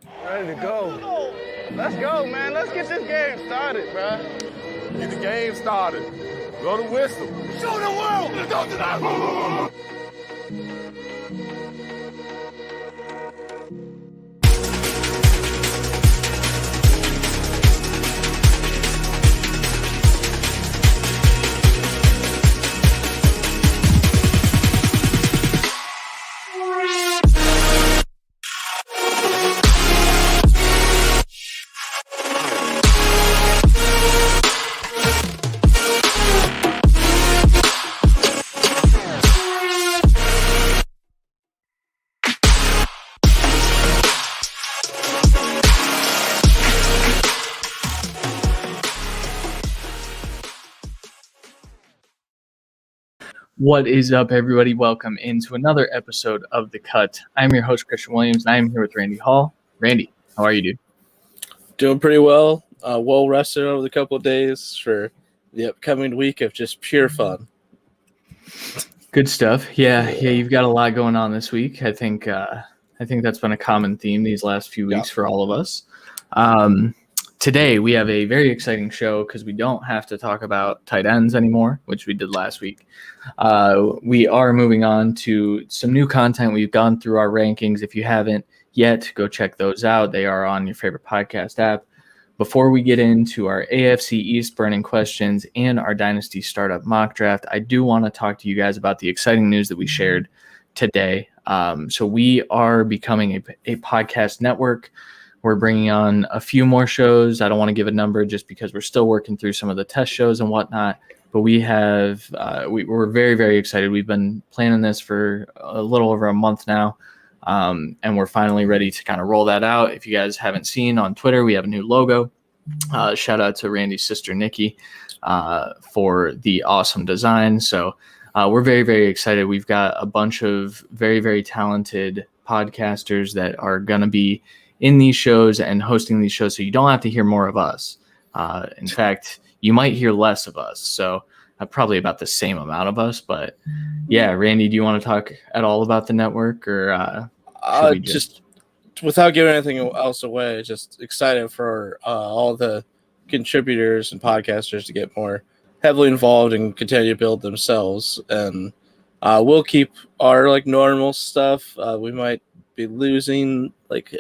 Ready to go. Let's go, man. Let's get this game started, bro. Get the game started. Blow the whistle. Show the world. Let's go tonight. What is up, everybody? Welcome into another episode of The Cut. I'm your host, Christian Williams, and I am here with Randy Hall. Randy, how are you, dude? Doing pretty well. Well rested over the couple of days for the upcoming week of just pure fun. Good stuff. Yeah, you've got a lot going on this week. I think that's been a common theme these last few weeks for all of us. Today, we have a very exciting show because we don't have to talk about tight ends anymore, which we did last week. We are moving on to some new content. We've gone through our rankings. If you haven't yet, go check those out. They are on your favorite podcast app. Before we get into our AFC East burning questions and our Dynasty startup mock draft, I do want to talk to you guys about the exciting news that we shared today. So we are becoming a podcast network. We're bringing on a few more shows. I don't want to give a number just because we're still working through some of the test shows and whatnot. But we have, we're very, very excited. We've been planning this for a little over a month now, and we're finally ready to kind of roll that out. If you guys haven't seen on Twitter, we have a new logo. Shout out to Randy's sister, Nikki, for the awesome design. So we're very, very excited. We've got a bunch of very, very talented podcasters that are going to be in these shows and hosting these shows, so you don't have to hear more of us. In fact, you might hear less of us, so probably about the same amount of us. But yeah, Randy, do you want to talk at all about the network, or just without giving anything else away, just excited for all the contributors and podcasters to get more heavily involved and continue to build themselves. And we'll keep our normal stuff. We might be losing like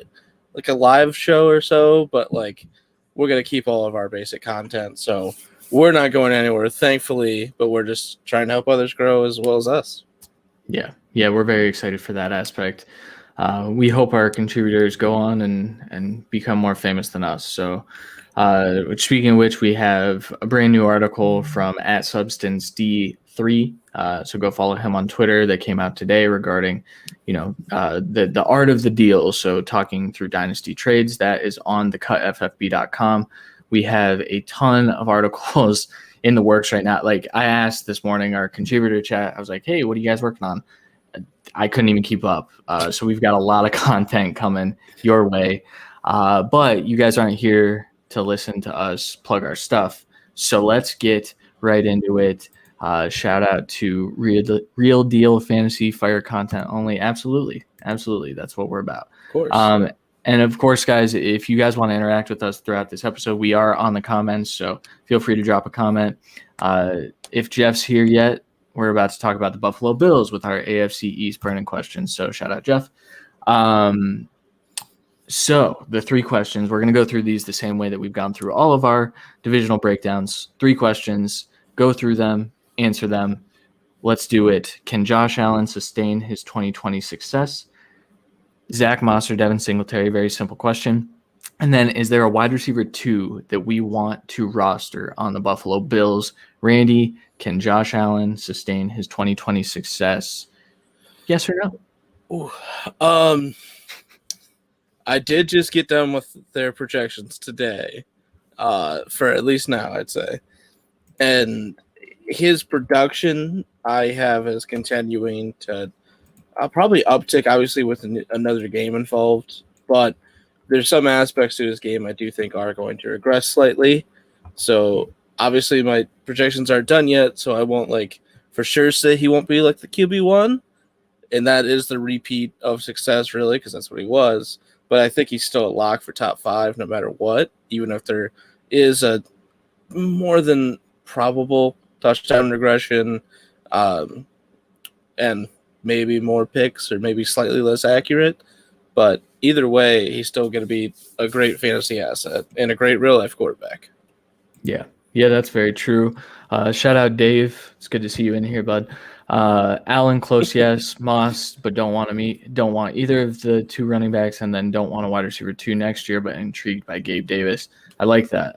a live show or so, but we're going to keep all of our basic content. So we're not going anywhere, thankfully, but we're just trying to help others grow as well as us. Yeah, we're very excited for that aspect. We hope our contributors go on and become more famous than us. So speaking of which, we have a brand new article from @SubstanceD3. So go follow him on Twitter that came out today regarding, the art of the deal. So talking through dynasty trades, that is on thecutffb.com. We have a ton of articles in the works right now. I asked this morning our contributor chat, I was like, hey, what are you guys working on? I couldn't even keep up. So we've got a lot of content coming your way. But you guys aren't here to listen to us plug our stuff. So let's get right into it. Shout out to Real Deal Fantasy Fire content only. Absolutely. That's what we're about. Of course. And of course, guys, if you guys want to interact with us throughout this episode, we are on the comments. So feel free to drop a comment. If Jeff's here yet, we're about to talk about the Buffalo Bills with our AFC East burning questions. So shout out, Jeff. So the 3 questions, we're going to go through these the same way that we've gone through all of our divisional breakdowns. 3 questions, go through them, answer them. Let's do it. Can Josh Allen sustain his 2020 success? Zach Moss or Devin Singletary, very simple question. And then, is there a wide receiver 2 that we want to roster on the Buffalo Bills? Randy, can Josh Allen sustain his 2020 success? Yes or no? Ooh, I did just get done with their projections today, for at least now, I'd say. And his production, I have as continuing to probably uptick, obviously, with another game involved. But there's some aspects to his game I do think are going to regress slightly. So obviously my projections aren't done yet, so I won't for sure say he won't be the QB1. and that is the repeat of success, really, because that's what he was. But I think he's still a lock for top 5 no matter what, even if there is a more than probable touchdown regression and maybe more picks or maybe slightly less accurate. But either way, he's still going to be a great fantasy asset and a great real-life quarterback. Yeah, that's very true. Shout out Dave. It's good to see you in here, bud. Allen, close, yes. Moss, but don't want either of the 2 running backs, and then don't want a wide receiver 2 next year, but intrigued by Gabe Davis. I like that.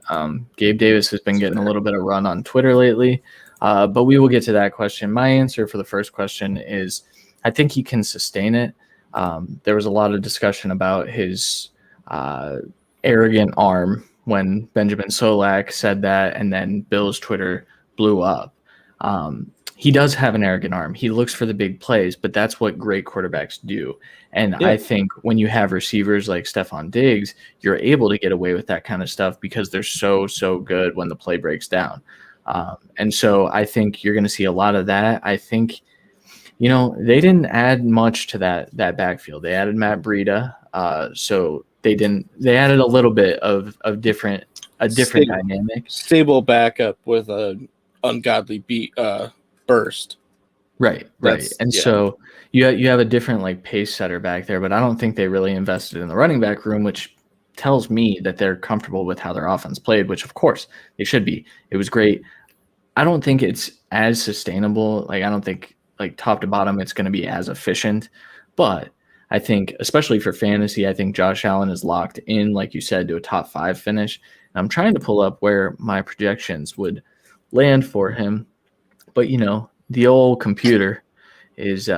Gabe Davis has been getting a little bit of run on Twitter lately, but we will get to that question. My answer for the first question is I think he can sustain it. There was a lot of discussion about his arrogant arm when Benjamin Solak said that, and then Bill's Twitter blew up. He does have an arrogant arm. He looks for the big plays, but that's what great quarterbacks do. And I think when you have receivers like Stephon Diggs, you're able to get away with that kind of stuff because they're so good when the play breaks down. And so I think you're going to see a lot of that. I think, they didn't add much to that backfield. They added Matt Breida. So they added a little bit of different dynamic. Stable backup with an ungodly burst. Right. So you have a different pace setter back there, but I don't think they really invested in the running back room, which tells me that they're comfortable with how their offense played, which of course they should be. It was great. I don't think it's as sustainable. I don't think top to bottom it's going to be as efficient, but I think especially for fantasy, I think Josh Allen is locked in, like you said, to a top 5 finish. And I'm trying to pull up where my projections would land for him, but the old computer is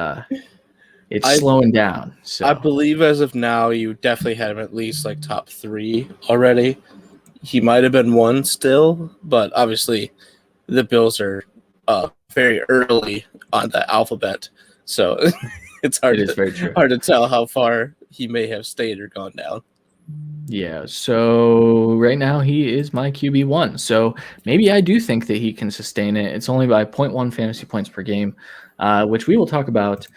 slowing down. So I believe as of now, you definitely have him at least top 3 already. He might have been 1 still, but obviously the Bills are very early on the alphabet, so it's hard to tell how far he may have stayed or gone down. Yeah, so right now he is my QB1. So maybe I do think that he can sustain it. It's only by 0.1 fantasy points per game, which we will talk about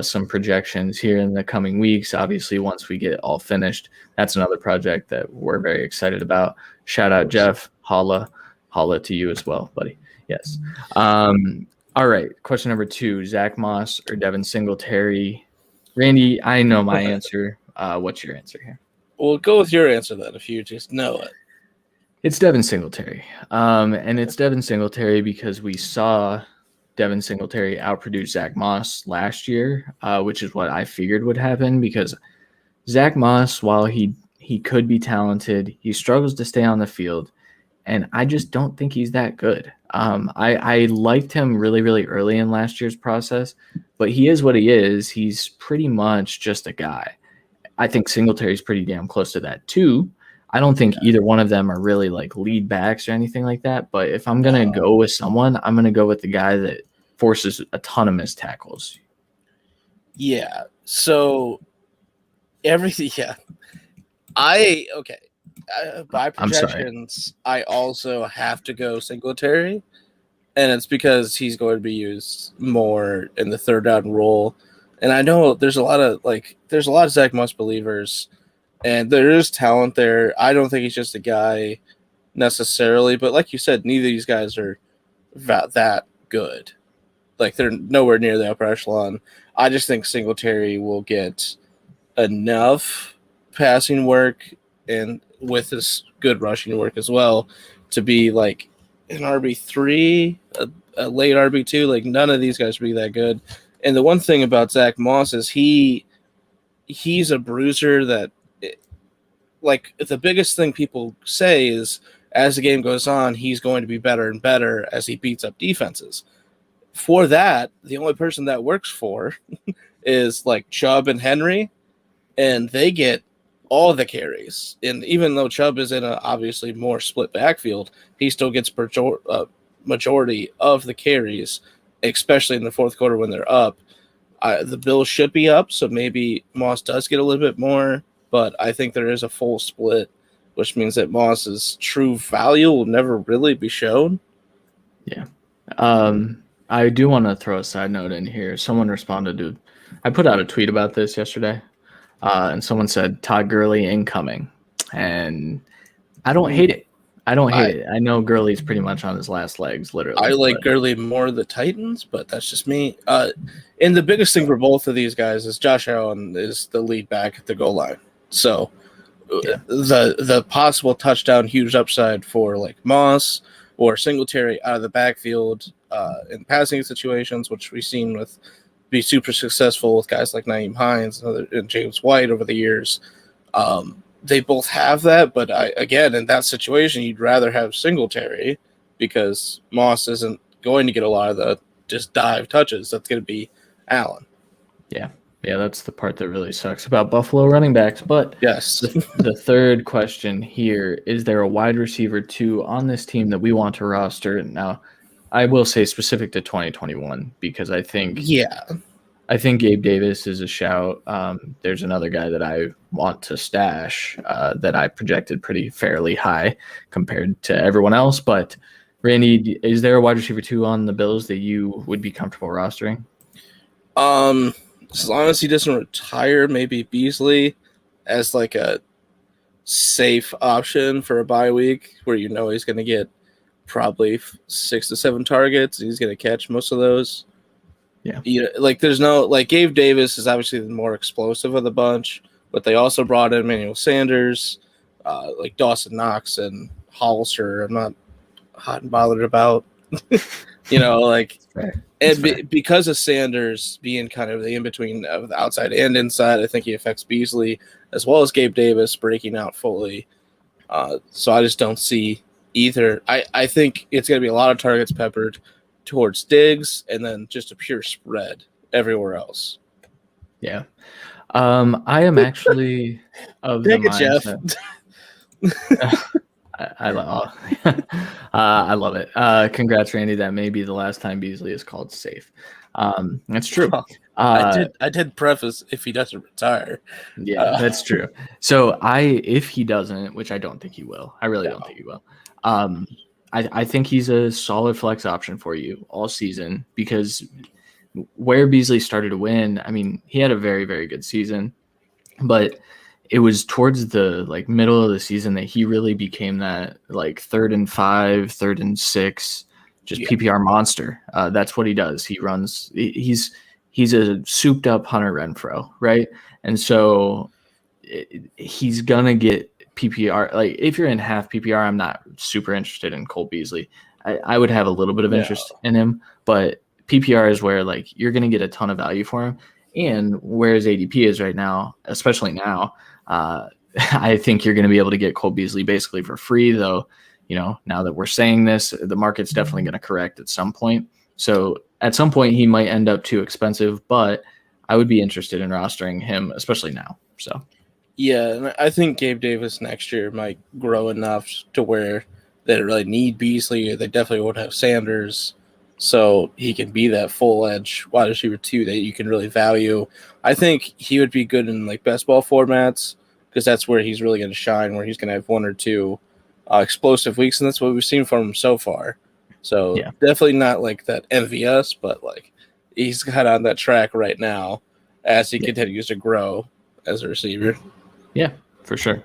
some projections here in the coming weeks. Obviously, once we get all finished, that's another project that we're very excited about. Shout out Jeff, holla to you as well, buddy. Yes. All right, question number 2, Zach Moss or Devin Singletary? Randy, I know my answer. What's your answer here? Well, go with your answer then, if you just know it. It's Devin Singletary. And it's Devin Singletary because we saw Devin Singletary outproduce Zach Moss last year, which is what I figured would happen because Zach Moss, while he could be talented, he struggles to stay on the field, and I just don't think he's that good. I liked him really, really early in last year's process, but he is what he is. He's pretty much just a guy. I think Singletary's pretty damn close to that too. I don't think either one of them are really lead backs or anything like that. But if I'm going to go with someone, I'm going to go with the guy that forces a ton of missed tackles. Yeah. So everything. Yeah. By projections, I also have to go Singletary, and it's because he's going to be used more in the third down role. And I know there's a lot of Zach Moss believers, and there is talent there. I don't think he's just a guy necessarily, but like you said, neither of these guys are that good. They're nowhere near the upper echelon. I just think Singletary will get enough passing work and with his good rushing work as well to be an RB3, a late RB2. None of these guys will be that good. And the one thing about Zach Moss is he's a bruiser that, the biggest thing people say is as the game goes on, he's going to be better and better as he beats up defenses. For that, the only person that works for is Chubb and Henry, and they get all the carries. And even though Chubb is in a obviously more split backfield, he still gets majority of the carries, especially in the fourth quarter when they're up. The Bills should be up, so maybe Moss does get a little bit more, but I think there is a full split, which means that Moss's true value will never really be shown. Yeah. I do want to throw a side note in here. Someone responded to I put out a tweet about this yesterday, and someone said Todd Gurley incoming, and I don't hate it. I don't hate it. I know Gurley's pretty much on his last legs, literally. I like Gurley more the Titans, but that's just me. And the biggest thing for both of these guys is Josh Allen is the lead back at the goal line. So the possible touchdown, huge upside for like Moss or Singletary out of the backfield in passing situations, which we've seen with be super successful with guys like Nyheim Hines and James White over the years. They both have that, but again, in that situation, you'd rather have Singletary because Moss isn't going to get a lot of the just dive touches. That's going to be Allen. Yeah, that's the part that really sucks about Buffalo running backs. But yes, the third question here, is there a wide receiver 2 on this team that we want to roster? Now, I will say specific to 2021 because I think Gabe Davis is a shout. There's another guy that I want to stash that I projected pretty fairly high compared to everyone else. But Randy, is there a wide receiver 2 on the Bills that you would be comfortable rostering? As long as he doesn't retire, maybe Beasley as like a safe option for a bye week where you know he's going to get probably 6 to 7 targets. He's going to catch most of those. Yeah, like there's no like Gabe Davis is obviously the more explosive of the bunch, but they also brought in Emmanuel Sanders, like Dawson Knox and Hollister. I'm not hot and bothered about, because of Sanders being kind of the in between of the outside and inside, I think he affects Beasley as well as Gabe Davis breaking out fully. So I just don't see either. I think it's going to be a lot of targets peppered towards Diggs and then just a pure spread everywhere else. Yeah. I am actually of the mindset. I love it. Congrats, Randy. That may be the last time Beasley is called safe. That's true. I did preface if he doesn't retire. Yeah, that's true. So if he doesn't, which I don't think he will, I really don't think he will. I think he's a solid flex option for you all season because where Beasley started to win, I mean, he had a very, very good season, but it was towards the middle of the season that he really became that 3rd and 5, 3rd and 6, just PPR monster. That's what he does. He runs. He's a souped up Hunter Renfrow, right? And so he's gonna get PPR. Like if you're in half PPR, I'm not super interested in Cole Beasley. I would have a little bit of interest in him, but PPR is where you're going to get a ton of value for him. And where his ADP is right now, especially now, I think you're going to be able to get Cole Beasley basically for free, though. Now that we're saying this, the market's definitely going to correct at some point. So at some point he might end up too expensive, but I would be interested in rostering him, especially now. So. Yeah, and I think Gabe Davis next year might grow enough to where they don't really need Beasley. They definitely would have Sanders, so he can be that full edge wide receiver 2 that you can really value. I think he would be good in best ball formats because that's where he's really going to shine, where he's going to have 1 or 2 explosive weeks, and that's what we've seen from him so far. So definitely not that MVS, but he's got on that track right now as he continues to grow as a receiver. Yeah, for sure.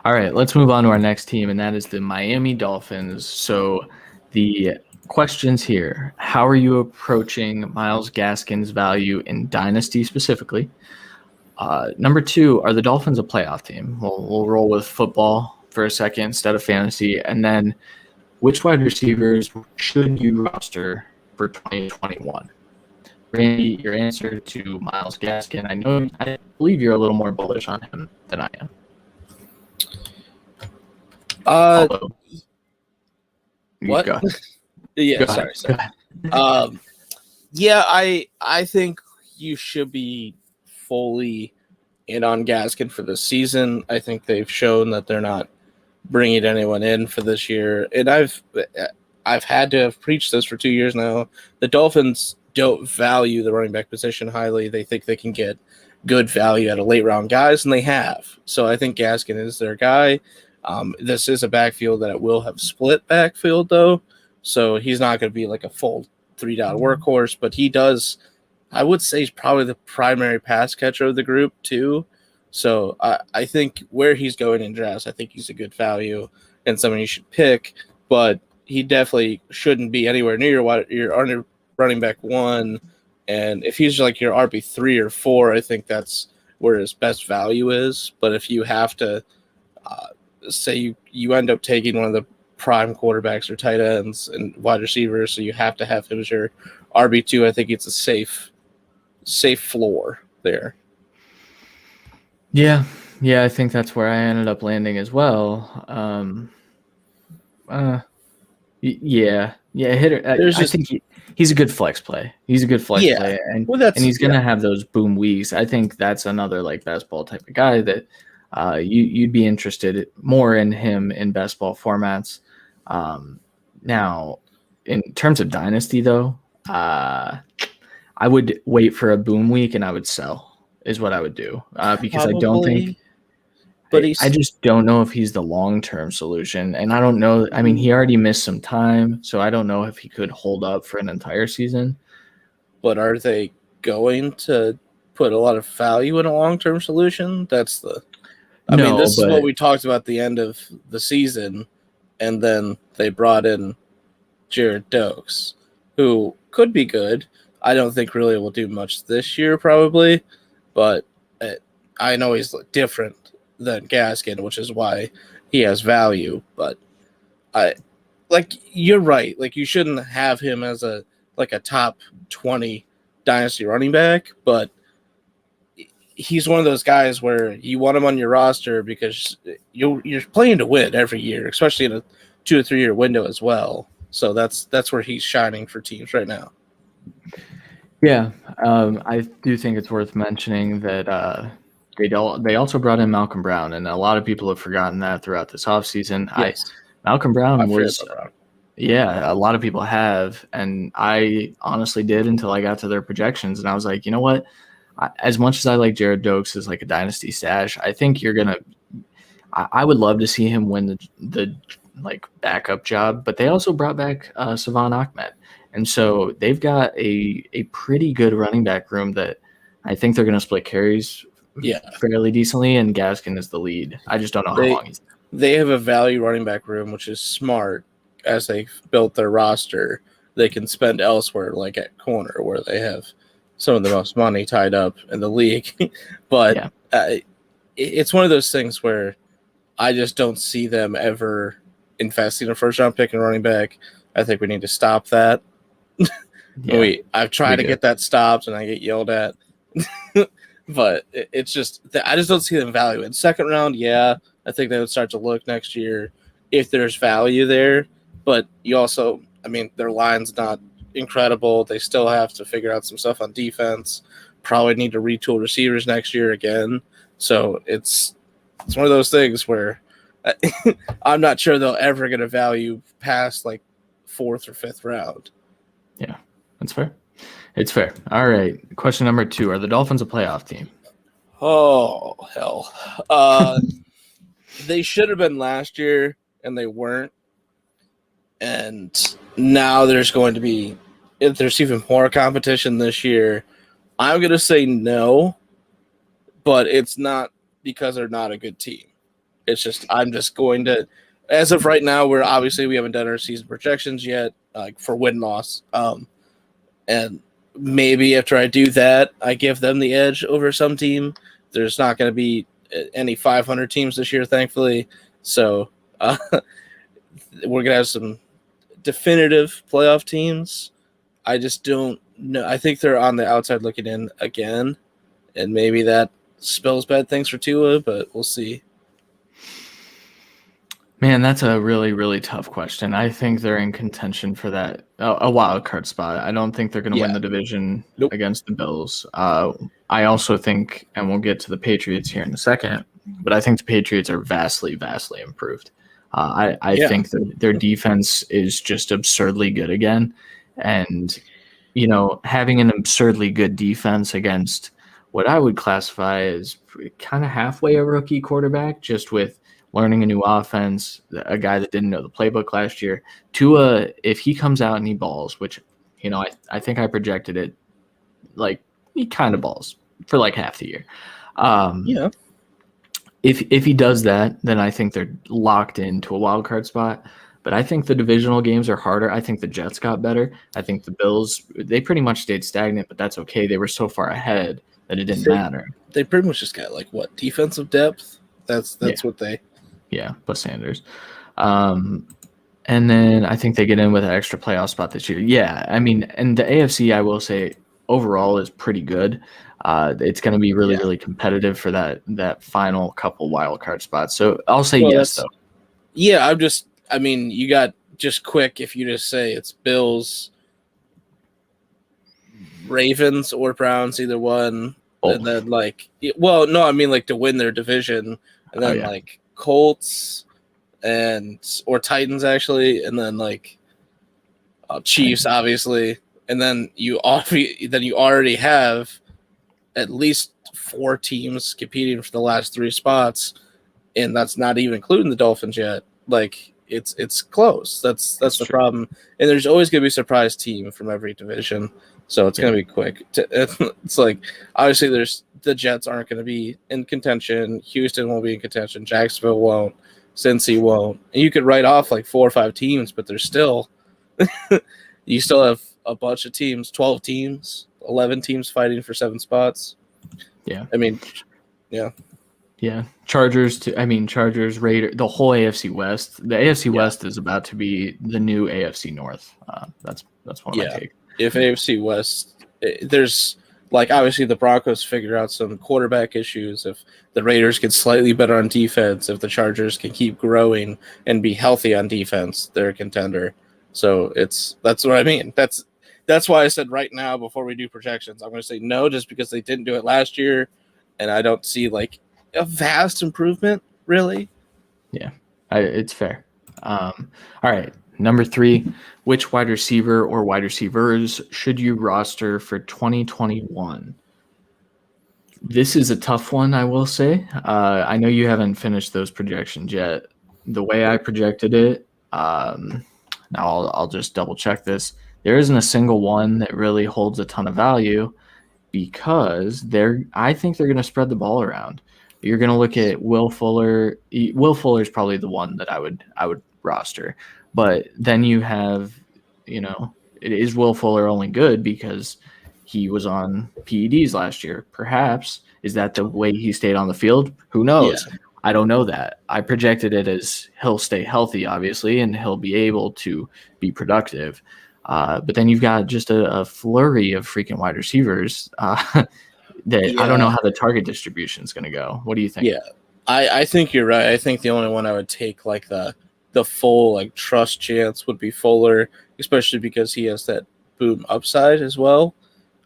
All right, let's move on to our next team, and that is the Miami Dolphins. So the questions here: how are you approaching Myles Gaskin's value in Dynasty specifically? Number 2, are the Dolphins a playoff team? We'll roll with football for a second instead of fantasy. And then which wide receivers should you roster for 2021? Randy, your answer to Myles Gaskin. I believe you're a little more bullish on him than I am. What? Go Yeah, ahead. sorry. I think you should be fully in on Gaskin for this season. I think they've shown that they're not bringing anyone in for this year, and I've had to have preached this for 2 years now. The Dolphins don't value the running back position highly. They think they can get good value out of late round guys, and they have. So I think Gaskin is their guy. This is a backfield that it will have split backfield though, so he's not going to be a full 3-down workhorse, but he does I would say he's probably the primary pass catcher of the group too. So I think where he's going in drafts, I think he's a good value and someone you should pick. But he definitely shouldn't be anywhere near your running back 1. And if he's like your RB3 or 4, I think that's where his best value is. But if you have to say you end up taking one of the prime quarterbacks or tight ends and wide receivers, so you have to have him as your RB2, I think it's a safe floor there. Yeah, I think that's where I ended up landing as well. Hitter. I think he's a good flex play. He's a good flex play, and he's gonna have those boom weeks. I think that's another like best ball type of guy that you'd be interested more in him in best ball formats. Now, in terms of dynasty, though, I would wait for a boom week and I would sell. Is what I would do because I don't think. But I just don't know if he's the long-term solution, and I don't know. I mean, he already missed some time, so I don't know if he could hold up for an entire season. But are they going to put a lot of value in a long-term solution? That's the. I mean, this is what we talked about at the end of the season, and then they brought in Jared Dokes, who could be good. I don't think really will do much this year, probably, but I know he's different than Gaskin, which is why he has value. But you're right. Like, you shouldn't have him as a top 20 dynasty running back, but he's one of those guys where you want him on your roster because you're playing to win every year, especially in a 2 or 3 year window as well. So that's where he's shining for teams right now. Yeah, I do think it's worth mentioning that they also brought in Malcolm Brown, and a lot of people have forgotten that throughout this offseason. Yes. Malcolm Brown was – yeah, a lot of people have, and I honestly did until I got to their projections, and I was like, you know what? As much as I like Jared Dokes as like a dynasty stash, I think you're going to – I would love to see him win the like backup job, but they also brought back Savon Ahmed. And so they've got a pretty good running back room that I think they're going to split carries fairly decently, and Gaskin is the lead. I just don't know how long he's – They have a value running back room, which is smart. As they've built their roster, they can spend elsewhere, like at corner, where they have some of the most money tied up in the league. But it's one of those things where I just don't see them ever investing a first-round pick in running back. I think we need to stop that. I've tried to get that stopped, and I get yelled at. But it's just I just don't see them value in second round. I think they would start to look next year if there's value there. But you also, I mean, their line's not incredible. They still have to figure out some stuff on defense. Probably need to retool receivers next year again. So it's one of those things where I'm not sure they'll ever get a value past like 4th or 5th round. Yeah, that's fair. It's fair. All right. Question number 2. Are the Dolphins a playoff team? Oh, hell. They should have been last year, and they weren't. And now there's even more competition this year. I'm going to say no, but it's not because they're not a good team. It's just I'm just going to – as of right now, we haven't done our season projections yet for win-loss. And maybe after I do that, I give them the edge over some team. There's not going to be any 500 teams this year, thankfully. So we're going to have some definitive playoff teams. I just don't know. I think they're on the outside looking in again, and maybe that spells bad things for Tua, but we'll see. Man, that's a really, really tough question. I think they're in contention for that a wild card spot. I don't think they're going to win the division against the Bills. I also think, and we'll get to the Patriots here in a second, but I think the Patriots are vastly, vastly improved. I think that their defense is just absurdly good again. And, you know, having an absurdly good defense against what I would classify as kind of halfway a rookie quarterback, just with learning a new offense, a guy that didn't know the playbook last year. Tua, if he comes out and he balls, which, you know, I think I projected it Like, he kind of balls for like half the year. Yeah. If he does that, then I think they're locked into a wild card spot. But I think the divisional games are harder. I think the Jets got better. I think the Bills, they pretty much stayed stagnant, but that's okay. They were so far ahead that it didn't matter. They pretty much just got like what, defensive depth? That's what they. Yeah, plus Sanders. And then I think they get in with an extra playoff spot this year. Yeah, I mean, and the AFC, I will say, overall is pretty good. It's going to be really, really competitive for that final couple wild card spots. So I'll say yes, though. Yeah, I mean, you got just quick if you just say it's Bills, Ravens, or Browns, either one. And then like, well, no, I mean like to win their division, and then like Colts or Titans actually, and then like Chiefs obviously, and then you already have at least 4 teams competing for the last 3 spots, and that's not even including the Dolphins yet. Like it's close. That's the problem, and there's always going to be a surprise team from every division. So it's going to be quick. It's like, obviously, the Jets aren't going to be in contention. Houston won't be in contention. Jacksonville won't. Cincy won't. And you could write off like 4 or 5 teams, but there's still – you still have a bunch of teams, 12 teams, 11 teams fighting for 7 spots. Yeah. I mean, yeah. Yeah. Chargers, Raiders, the whole AFC West. The AFC West is about to be the new AFC North. That's one of my take. If AFC West, there's like obviously the Broncos figure out some quarterback issues. If the Raiders get slightly better on defense, if the Chargers can keep growing and be healthy on defense, they're a contender. So that's what I mean. That's why I said right now before we do projections, I'm going to say no, just because they didn't do it last year, and I don't see like a vast improvement really. Yeah, it's fair. All right. Number 3, which wide receiver or wide receivers should you roster for 2021? This is a tough one, I will say. I know you haven't finished those projections yet. The way I projected it, now I'll just double check this. There isn't a single one that really holds a ton of value because I think they're going to spread the ball around. You're going to look at Will Fuller. Will Fuller is probably the one that I would roster. But then you have, is Will Fuller only good because he was on PEDs last year? Perhaps. Is that the way he stayed on the field? Who knows? Yeah. I don't know that. I projected it as he'll stay healthy, obviously, and he'll be able to be productive. But then you've got just a flurry of freaking wide receivers I don't know how the target distribution is going to go. What do you think? Yeah, I think you're right. I think the only one I would take like the full like trust chance would be Fuller, especially because he has that boom upside as well.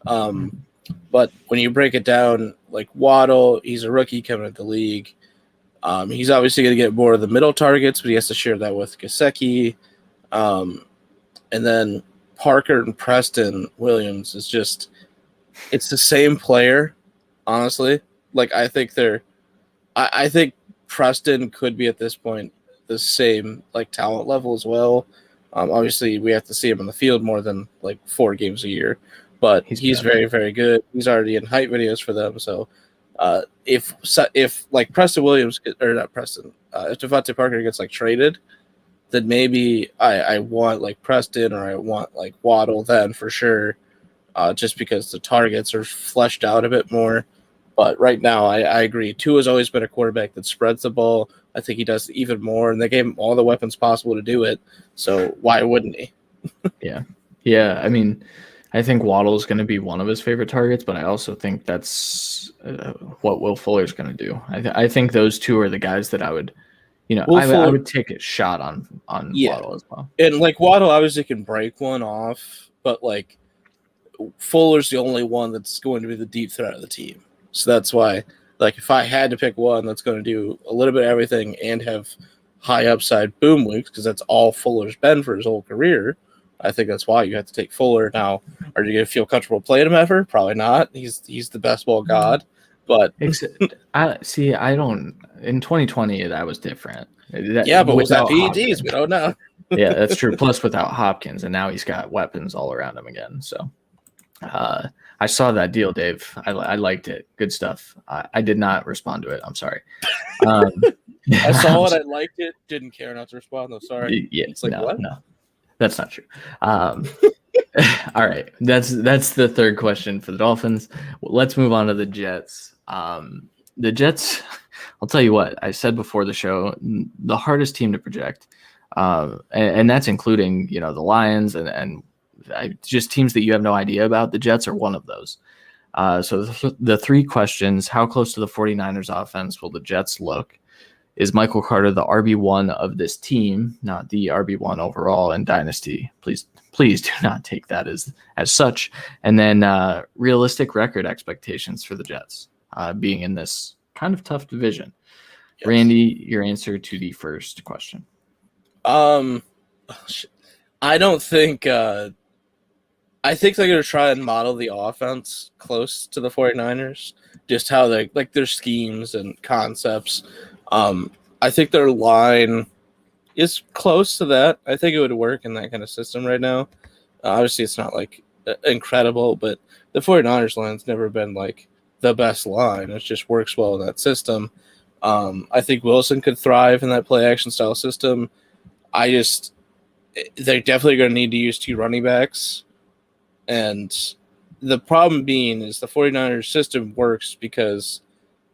But when you break it down, like Waddle, he's a rookie coming into the league. He's obviously going to get more of the middle targets, but he has to share that with Gesicki. And then Parker and Preston Williams is just – it's the same player, honestly. Like I think I think Preston could be at this point the same like talent level as well. Obviously, we have to see him in the field more than like 4 games a year, but he's very, very good. He's already in hype videos for them. So if like Preston Williams or not Preston, if Devontae Parker gets like traded, then maybe I want like Preston or I want like Waddle then for sure, just because the targets are fleshed out a bit more. But right now, I agree. Tua's always been a quarterback that spreads the ball. I think he does even more, and they gave him all the weapons possible to do it. So why wouldn't he? Yeah. I mean, I think Waddle is going to be one of his favorite targets, but I also think that's what Will Fuller is going to do. I think those two are the guys that I would, I would take a shot on Waddle as well. And like Waddle obviously can break one off, but like Fuller's the only one that's going to be the deep threat of the team. So that's why, like, if I had to pick one that's going to do a little bit of everything and have high upside boom weeks, because that's all Fuller's been for his whole career, I think that's why you have to take Fuller. Now, are you going to feel comfortable playing him ever? Probably not. He's the best ball god. But I don't. In 2020, that was different. But without PEDs, we don't know. Yeah, that's true. Plus, without Hopkins, and now he's got weapons all around him again. So, I saw that deal, Dave. I liked it. Good stuff. I did not respond to it. I'm sorry. I saw it. I liked it. Didn't care not to respond, though. Sorry. Yeah, It's like, what? No, that's not true. All right. That's the third question for the Dolphins. Let's move on to the Jets. The Jets, I'll tell you what, I said before the show, the hardest team to project. And that's including, the Lions and just teams that you have no idea about. The Jets are one of those. So the three questions: how close to the 49ers offense will the Jets look? Is Michael Carter the RB1 of this team, not the RB1 overall in Dynasty? Please do not take that as such. And then realistic record expectations for the Jets, being in this kind of tough division. Yes. Randy, your answer to the first question. I don't think I think they're going to try and model the offense close to the 49ers, just how they like their schemes and concepts. I think their line is close to that. I think it would work in that kind of system right now. Obviously, it's not like incredible, but the 49ers line's never been like the best line. It just works well in that system. I think Wilson could thrive in that play action style system. They're definitely going to need to use two running backs. And the problem being is the 49ers system works because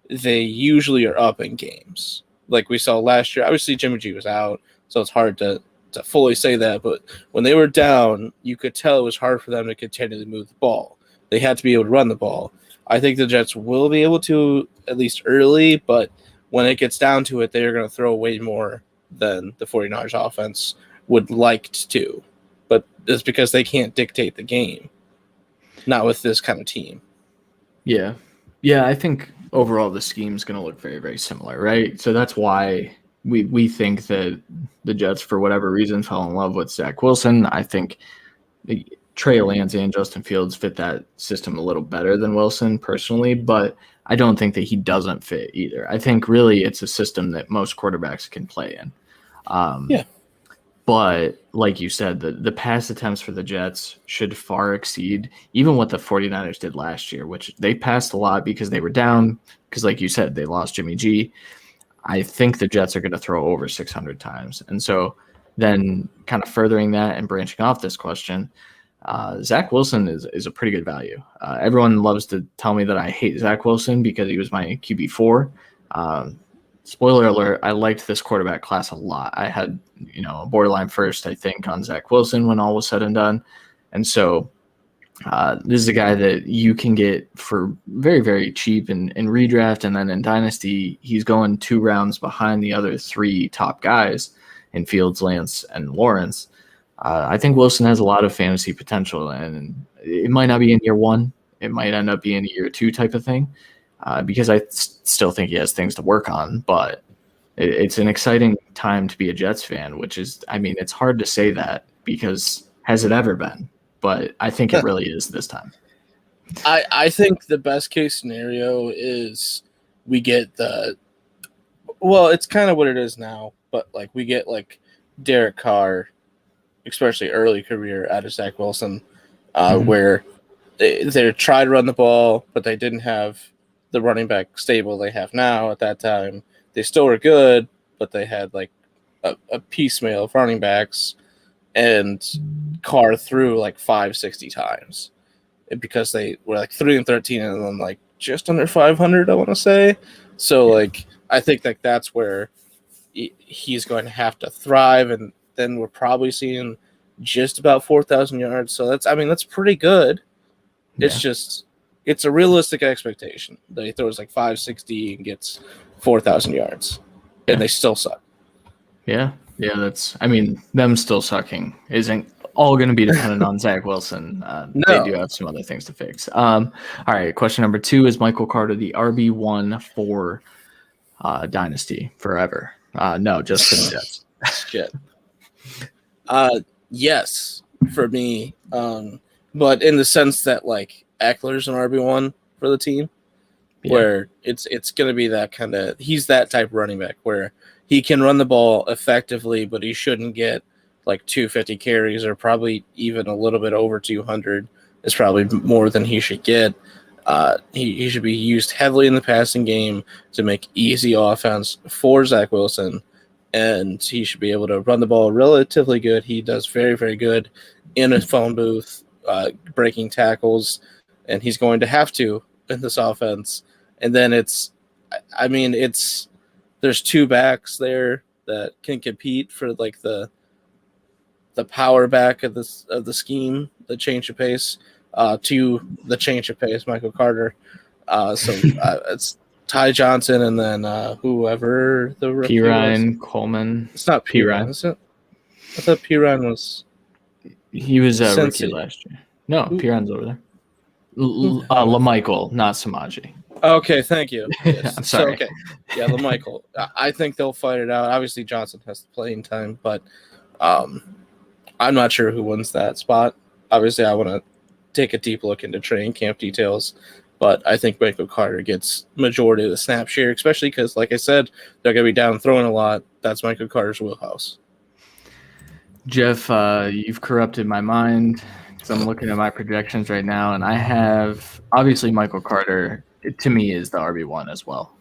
they usually are up in games. Like we saw last year, obviously Jimmy G was out, so it's hard to fully say that. But when they were down, you could tell it was hard for them to continually move the ball. They had to be able to run the ball. I think the Jets will be able to, at least early, but when it gets down to it, they're going to throw way more than the 49ers offense would like to. But it's because they can't dictate the game. Not with this kind of team. Yeah. Yeah, I think overall the scheme is going to look very, very similar, right? So that's why we think that the Jets, for whatever reason, fell in love with Zach Wilson. I think Trey Lance and Justin Fields fit that system a little better than Wilson personally, but I don't think that he doesn't fit either. I think really it's a system that most quarterbacks can play in. Yeah. But like you said, the pass attempts for the Jets should far exceed even what the 49ers did last year, which they passed a lot because they were down because, like you said, they lost Jimmy G. I think the Jets are going to throw over 600 times. And so then kind of furthering that and branching off this question, Zach Wilson is a pretty good value. Everyone loves to tell me that I hate Zach Wilson because he was my QB4. Spoiler alert, I liked this quarterback class a lot. I had, a borderline first, I think, on Zach Wilson when all was said and done. And so this is a guy that you can get for very, very cheap in redraft. And then in Dynasty, he's going 2 rounds behind the other 3 top guys in Fields, Lance, and Lawrence. I think Wilson has a lot of fantasy potential, and it might not be in year 1. It might end up being a year 2 type of thing. Because I still think he has things to work on, but it's an exciting time to be a Jets fan, which is, it's hard to say that because has it ever been? But I think it really is this time. I think the best case scenario is we get it's kind of what it is now, but like we get like Derek Carr, especially early career out of Zach Wilson, where they tried to run the ball, but they didn't have the running back stable they have now. At that time, they still were good, but they had like a piecemeal of running backs, and Carr threw like 560 times because they were like 3-13 and then like just under 500, I want to say. So like I think like that's where he's going to have to thrive, and then we're probably seeing just about 4,000 yards. So that's pretty good. Yeah. It's a realistic expectation that he throws like 560 and gets 4,000 yards, and they still suck. Yeah. That's them still sucking isn't all going to be dependent on Zach Wilson. No. They do have some other things to fix. All right. Question number 2 is Michael Carter the RB1 for Dynasty forever? No, just for the Jets. Shit. Yes, for me. But in the sense that like Eckler's an RB1 for the team, where it's going to be that kind of – he's that type of running back where he can run the ball effectively, but he shouldn't get like 250 carries or probably even a little bit over 200 is probably more than he should get. He should be used heavily in the passing game to make easy offense for Zach Wilson, and he should be able to run the ball relatively good. He does very, very good in a phone booth, breaking tackles, and he's going to have to in this offense. And then there's two backs there that can compete for like the power back of the scheme, the change of pace, to the change of pace, Michael Carter. It's Ty Johnson and then whoever the rookie Pirine, Coleman. It's not Pirine, is it? I thought Pirine was. He was a rookie last year. No, Pirine's over there. LaMichael, not Samaji. Okay, thank you. Yes. I'm sorry. So, okay. Yeah, LaMichael. I think they'll fight it out. Obviously, Johnson has the playing time, but I'm not sure who wins that spot. Obviously, I want to take a deep look into training camp details, but I think Michael Carter gets majority of the snap share, especially because, like I said, they're going to be down throwing a lot. That's Michael Carter's wheelhouse. Jeff, you've corrupted my mind because I'm looking at my projections right now, and I have obviously Michael Carter. To me, is the RB1 as well.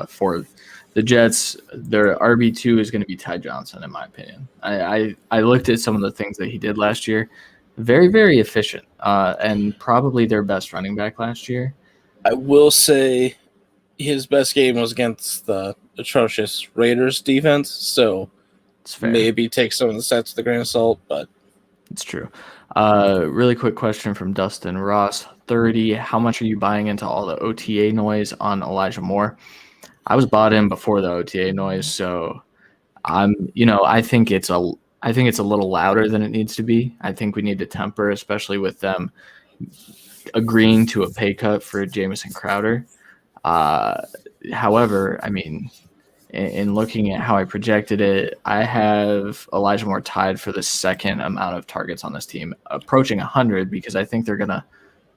For the Jets, their RB2 is going to be Ty Johnson, in my opinion. I looked at some of the things that he did last year. Very, very efficient, and probably their best running back last year. I will say his best game was against the atrocious Raiders defense, so maybe take some of the stats with a grain of salt, but it's true. Really quick question from Dustin Ross. 30. How much are you buying into all the OTA noise on Elijah Moore? I was bought in before the OTA noise, so I think it's a little louder than it needs to be. I think we need to temper, especially with them agreeing to a pay cut for Jamison Crowder. However, I mean, in looking at how I projected it, I have Elijah Moore tied for the second amount of targets on this team, approaching 100, because I think they're going to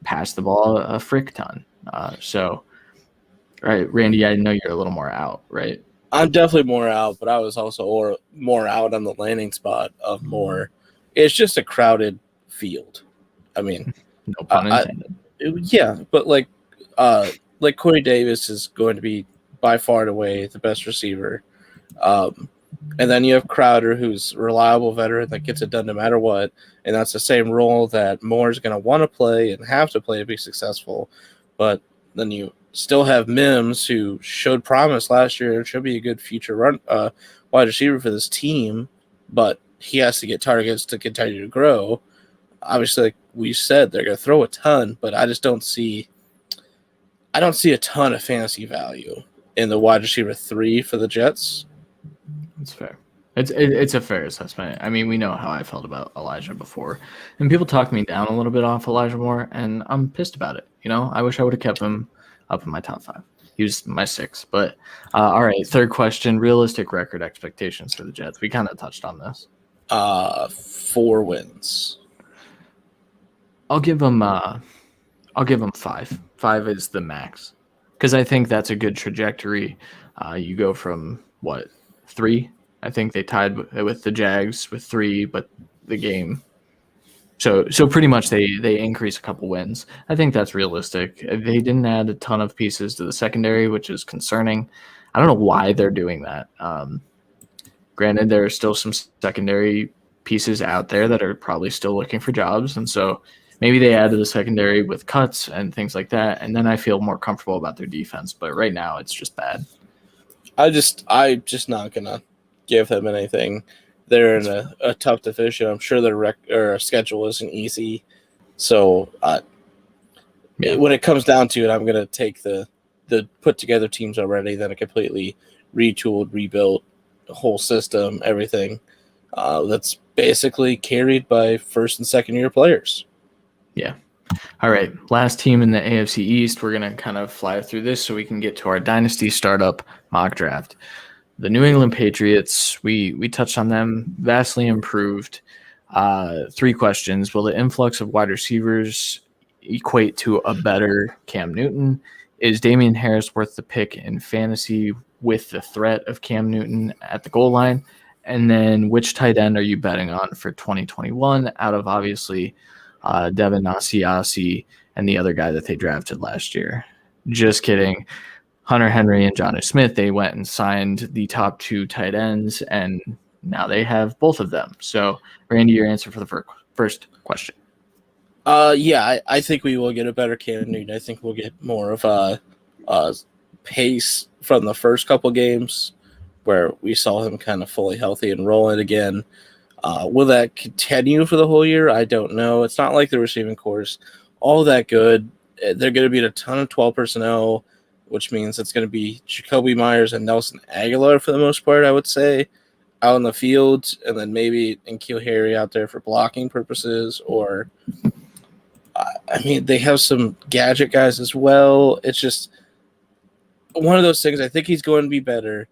pass the ball a frick ton. Right, Randy, I know you're a little more out, right? I'm definitely more out, but I was also more out on the landing spot of Moore. It's just a crowded field. I mean, no pun intended. Yeah, but like Corey Davis is going to be by far and away the best receiver. And then you have Crowder, who's a reliable veteran that gets it done no matter what. And that's the same role that Moore's going to want to play and have to play to be successful. But then you still have Mims, who showed promise last year and should be a good future wide receiver for this team. But he has to get targets to continue to grow. Obviously, like we said, they're going to throw a ton, but I just don't see a ton of fantasy value in the wide receiver 3 for the Jets. That's fair. It's a fair assessment. I mean, we know how I felt about Elijah before, and people talked me down a little bit off Elijah Moore, and I'm pissed about it. I wish I would have kept him up in my top 5. He was my 6. But all right, third question: realistic record expectations for the Jets. We kind of touched on this. 4 wins. I'll give them 5. 5 is the max, because I think that's a good trajectory. You go from 3? I think they tied with the Jags with 3, but the game. So pretty much they increase a couple wins. I think that's realistic. They didn't add a ton of pieces to the secondary, which is concerning. I don't know why they're doing that. Granted, there are still some secondary pieces out there that are probably still looking for jobs, and so maybe they add to the secondary with cuts and things like that, and then I feel more comfortable about their defense. But right now, it's just bad. I'm just not gonna give them anything. They're in a tough division. I'm sure their schedule isn't easy. So when it comes down to it, I'm gonna take the put together teams already, then a completely retooled, rebuilt whole system, everything that's basically carried by first and second year players. Yeah. All right. Last team in the AFC East. We're going to kind of fly through this so we can get to our Dynasty startup mock draft. The New England Patriots, we touched on them, vastly improved. 3 questions. Will the influx of wide receivers equate to a better Cam Newton? Is Damian Harris worth the pick in fantasy with the threat of Cam Newton at the goal line? And then which tight end are you betting on for 2021 out of obviously Devin Asiasi, and the other guy that they drafted last year. Just kidding. Hunter Henry and Jonnu Smith, they went and signed the top 2 tight ends, and now they have both of them. So, Randy, your answer for the first question. I think we will get a better Cam Newton. I think we'll get more of a pace from the first couple games where we saw him kind of fully healthy and rolling again. Will that continue for the whole year? I don't know. It's not like the receiving corps is all that good. They're going to be in a ton of 12 personnel, which means it's going to be Jacoby Myers and Nelson Aguilar for the most part, I would say, out in the field, and then maybe N'Keal Harry out there for blocking purposes. Or, they have some gadget guys as well. It's just one of those things. I think he's going to be better,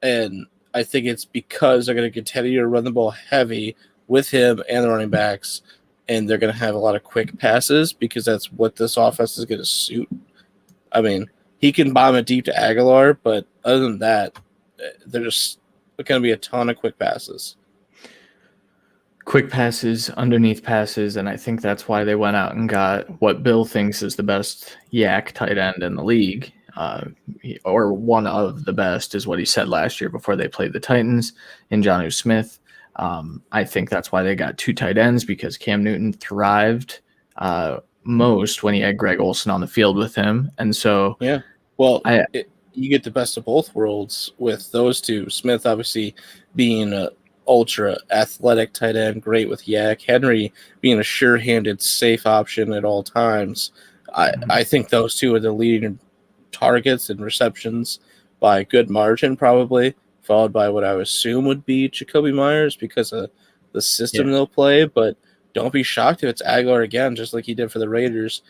and I think it's because they're going to continue to run the ball heavy with him and the running backs, and they're going to have a lot of quick passes because that's what this offense is going to suit. He can bomb it deep to Aguilar, but other than that, there's going to be a ton of quick passes. Quick passes, underneath passes, and I think that's why they went out and got what Bill thinks is the best yak tight end in the league, or one of the best is what he said last year before they played the Titans, in Jonnu Smith. I think that's why they got 2 tight ends, because Cam Newton thrived most when he had Greg Olsen on the field with him. And so you get the best of both worlds with those two. Smith obviously being a ultra athletic tight end, great with yak. Henry being a sure-handed, safe option at all times. I think those two are the leading targets and receptions by a good margin, probably, followed by what I would assume would be Jacoby Myers because of the system they'll play. But don't be shocked if it's Aguilar again, just like he did for the Raiders.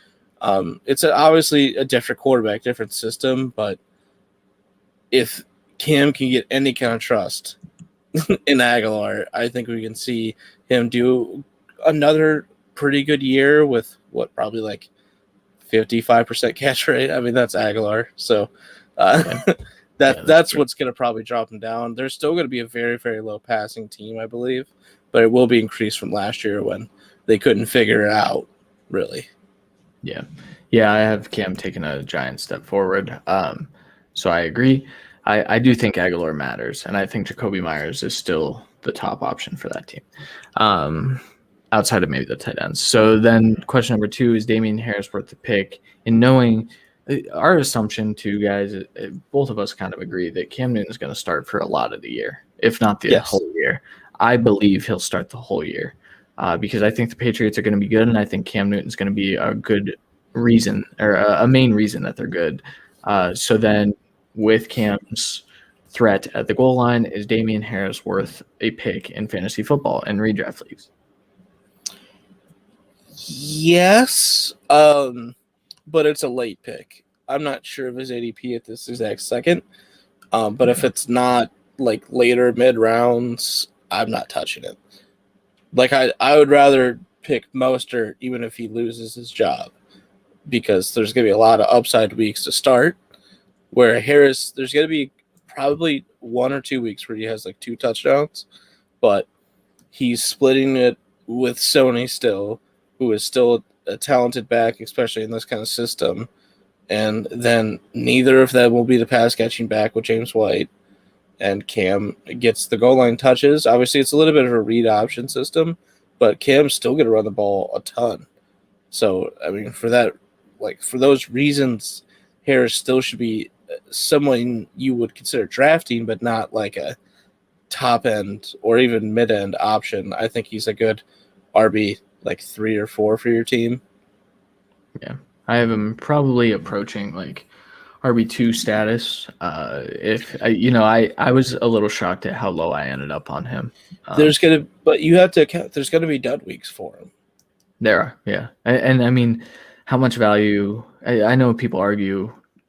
It's obviously a different quarterback, different system, but if Cam can get any kind of trust in Aguilar, I think we can see him do another pretty good year with probably like 55% catch rate. That's Aguilar. So that's what's going to probably drop him down. There's still going to be a very, very low passing team, I believe, but it will be increased from last year when they couldn't figure it out, really. Yeah, I have Cam taking a giant step forward. So I agree. I do think Aguilar matters, and I think Jacoby Myers is still the top option for that team, outside of maybe the tight ends. So then question number 2, is Damien Harris worth the pick? In knowing our assumption, too, guys, both of us kind of agree that Cam Newton is going to start for a lot of the year, if not the whole year. I believe he'll start the whole year because I think the Patriots are going to be good, and I think Cam Newton's going to be a good reason, or a main reason that they're good. So then with Cam's threat at the goal line, is Damien Harris worth a pick in fantasy football and redraft leagues? Yes, but it's a late pick. I'm not sure of his ADP at this exact second, but if it's not like later mid rounds, I'm not touching it. Like I would rather pick Mostert even if he loses his job, because there's going to be a lot of upside weeks to start. Where Harris, there's going to be probably 1 or 2 weeks where he has like 2 touchdowns, but he's splitting it with Sony still, who is still a talented back, especially in this kind of system. And then neither of them will be the pass catching back with James White. And Cam gets the goal line touches. Obviously, it's a little bit of a read option system, but Cam's still going to run the ball a ton. So, for that, for those reasons, Harris still should be someone you would consider drafting, but not like a top end or even mid end option. I think he's a good RB 3 or 4 for your team. Yeah, I have him probably approaching RB2 status. I was a little shocked at how low I ended up on him. But you have to account. There's going to be dud weeks for him. There are, yeah, and how much value? I know people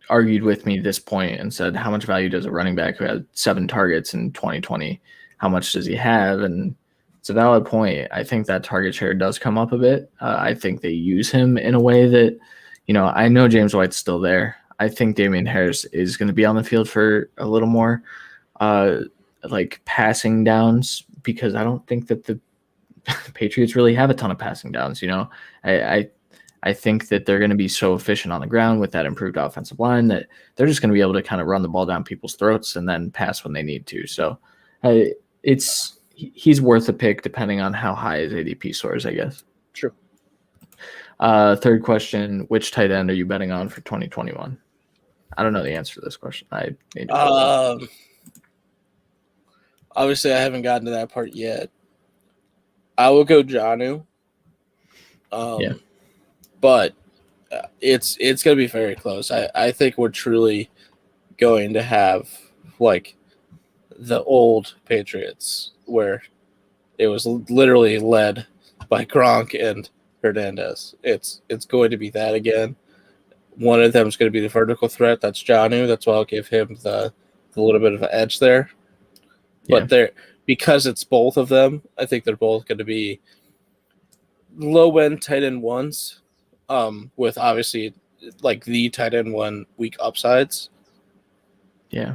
argued with me this point and said, how much value does a running back who had 7 targets in 2020? How much does he have? And it's a valid point. I think that target share does come up a bit. I think they use him in a way that, I know James White's still there. I think Damien Harris is going to be on the field for a little more passing downs, because I don't think that the Patriots really have a ton of passing downs. I think that they're going to be so efficient on the ground with that improved offensive line that they're just going to be able to kind of run the ball down people's throats and then pass when they need to. So he's worth a pick depending on how high his ADP soars, I guess. True. Third question, which tight end are you betting on for 2021? I don't know the answer to this question. Obviously, I haven't gotten to that part yet. I will go Jonnu. Yeah. But it's going to be very close. I think we're truly going to have like the old Patriots where it was literally led by Gronk and Hernandez. It's going to be that again. One of them is going to be the vertical threat. That's Jonnu. That's why I'll give him the little bit of an edge there. Yeah. But because it's both of them, I think they're both going to be low-end tight end ones, with obviously like the tight end 1 week upsides. Yeah.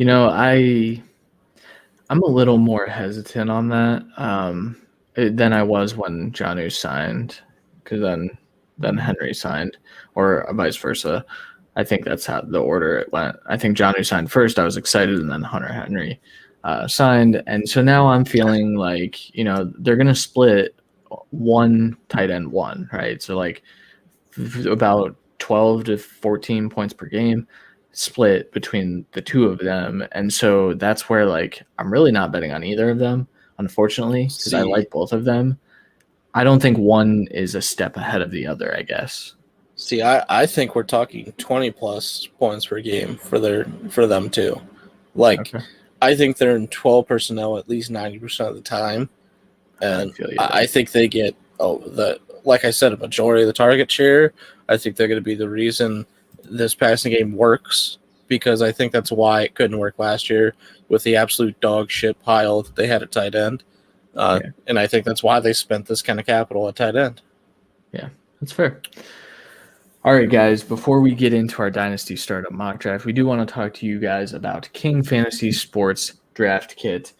I'm a little more hesitant on that than I was when Jonnu signed, because then Henry signed, or vice versa. I think that's how the order it went. I think Jonnu signed first. I was excited, and then Hunter Henry signed. And so now I'm feeling like, they're going to split one tight end 1, right? So like about 12 to 14 points per game split between the two of them. And so that's where like I'm really not betting on either of them, unfortunately, because I like both of them. I don't think one is a step ahead of the other, I guess. See, I think we're talking 20 plus points per game for them too. Like, okay. I think they're in 12 personnel at least 90% of the time. And I think they get like I said, a majority of the target share. I think they're going to be the reason this passing game works, because I think that's why it couldn't work last year with the absolute dog shit pile that they had at tight end. And I think that's why they spent this kind of capital at tight end. Yeah, that's fair. All right, guys, before we get into our Dynasty Startup mock draft, we do want to talk to you guys about King Fantasy Sports Draft Kit.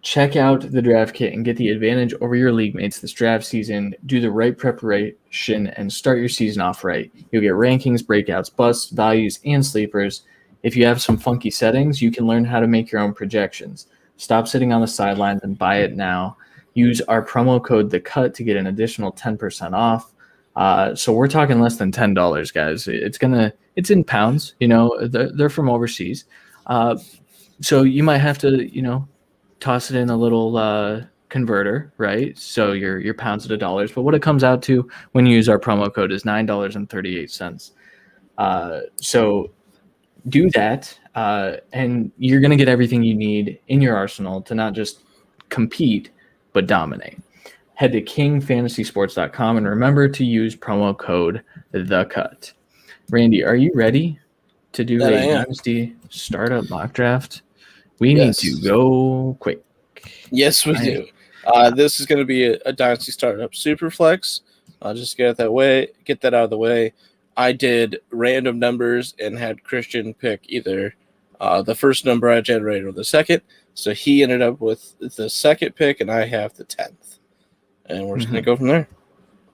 Check out the draft kit and get the advantage over your league mates this draft season. Do the right preparation and start your season off right. You'll get rankings, breakouts, busts, values, and sleepers. If you have some funky settings, you can learn how to make your own projections. Stop sitting on the sidelines and buy it now. Use our promo code THECUT to get an additional 10% off. So we're talking less than $10, guys. It's in pounds. They're from overseas. So you might have to, toss it in a little converter, right? So your pounds to dollars. But what it comes out to when you use our promo code is $9.38. So do that, and you're going to get everything you need in your arsenal to not just compete, but dominate. Head to kingfantasysports.com and remember to use promo code THECUT. Randy, are you ready to do a Dynasty Startup mock draft? We need to go quick. Yes, we do. This is going to be a Dynasty Startup Superflex. I'll just get that out of the way. I did random numbers and had Christian pick either the first number I generated or the second. So he ended up with the second pick, and I have the 10th. And we're just going to go from there.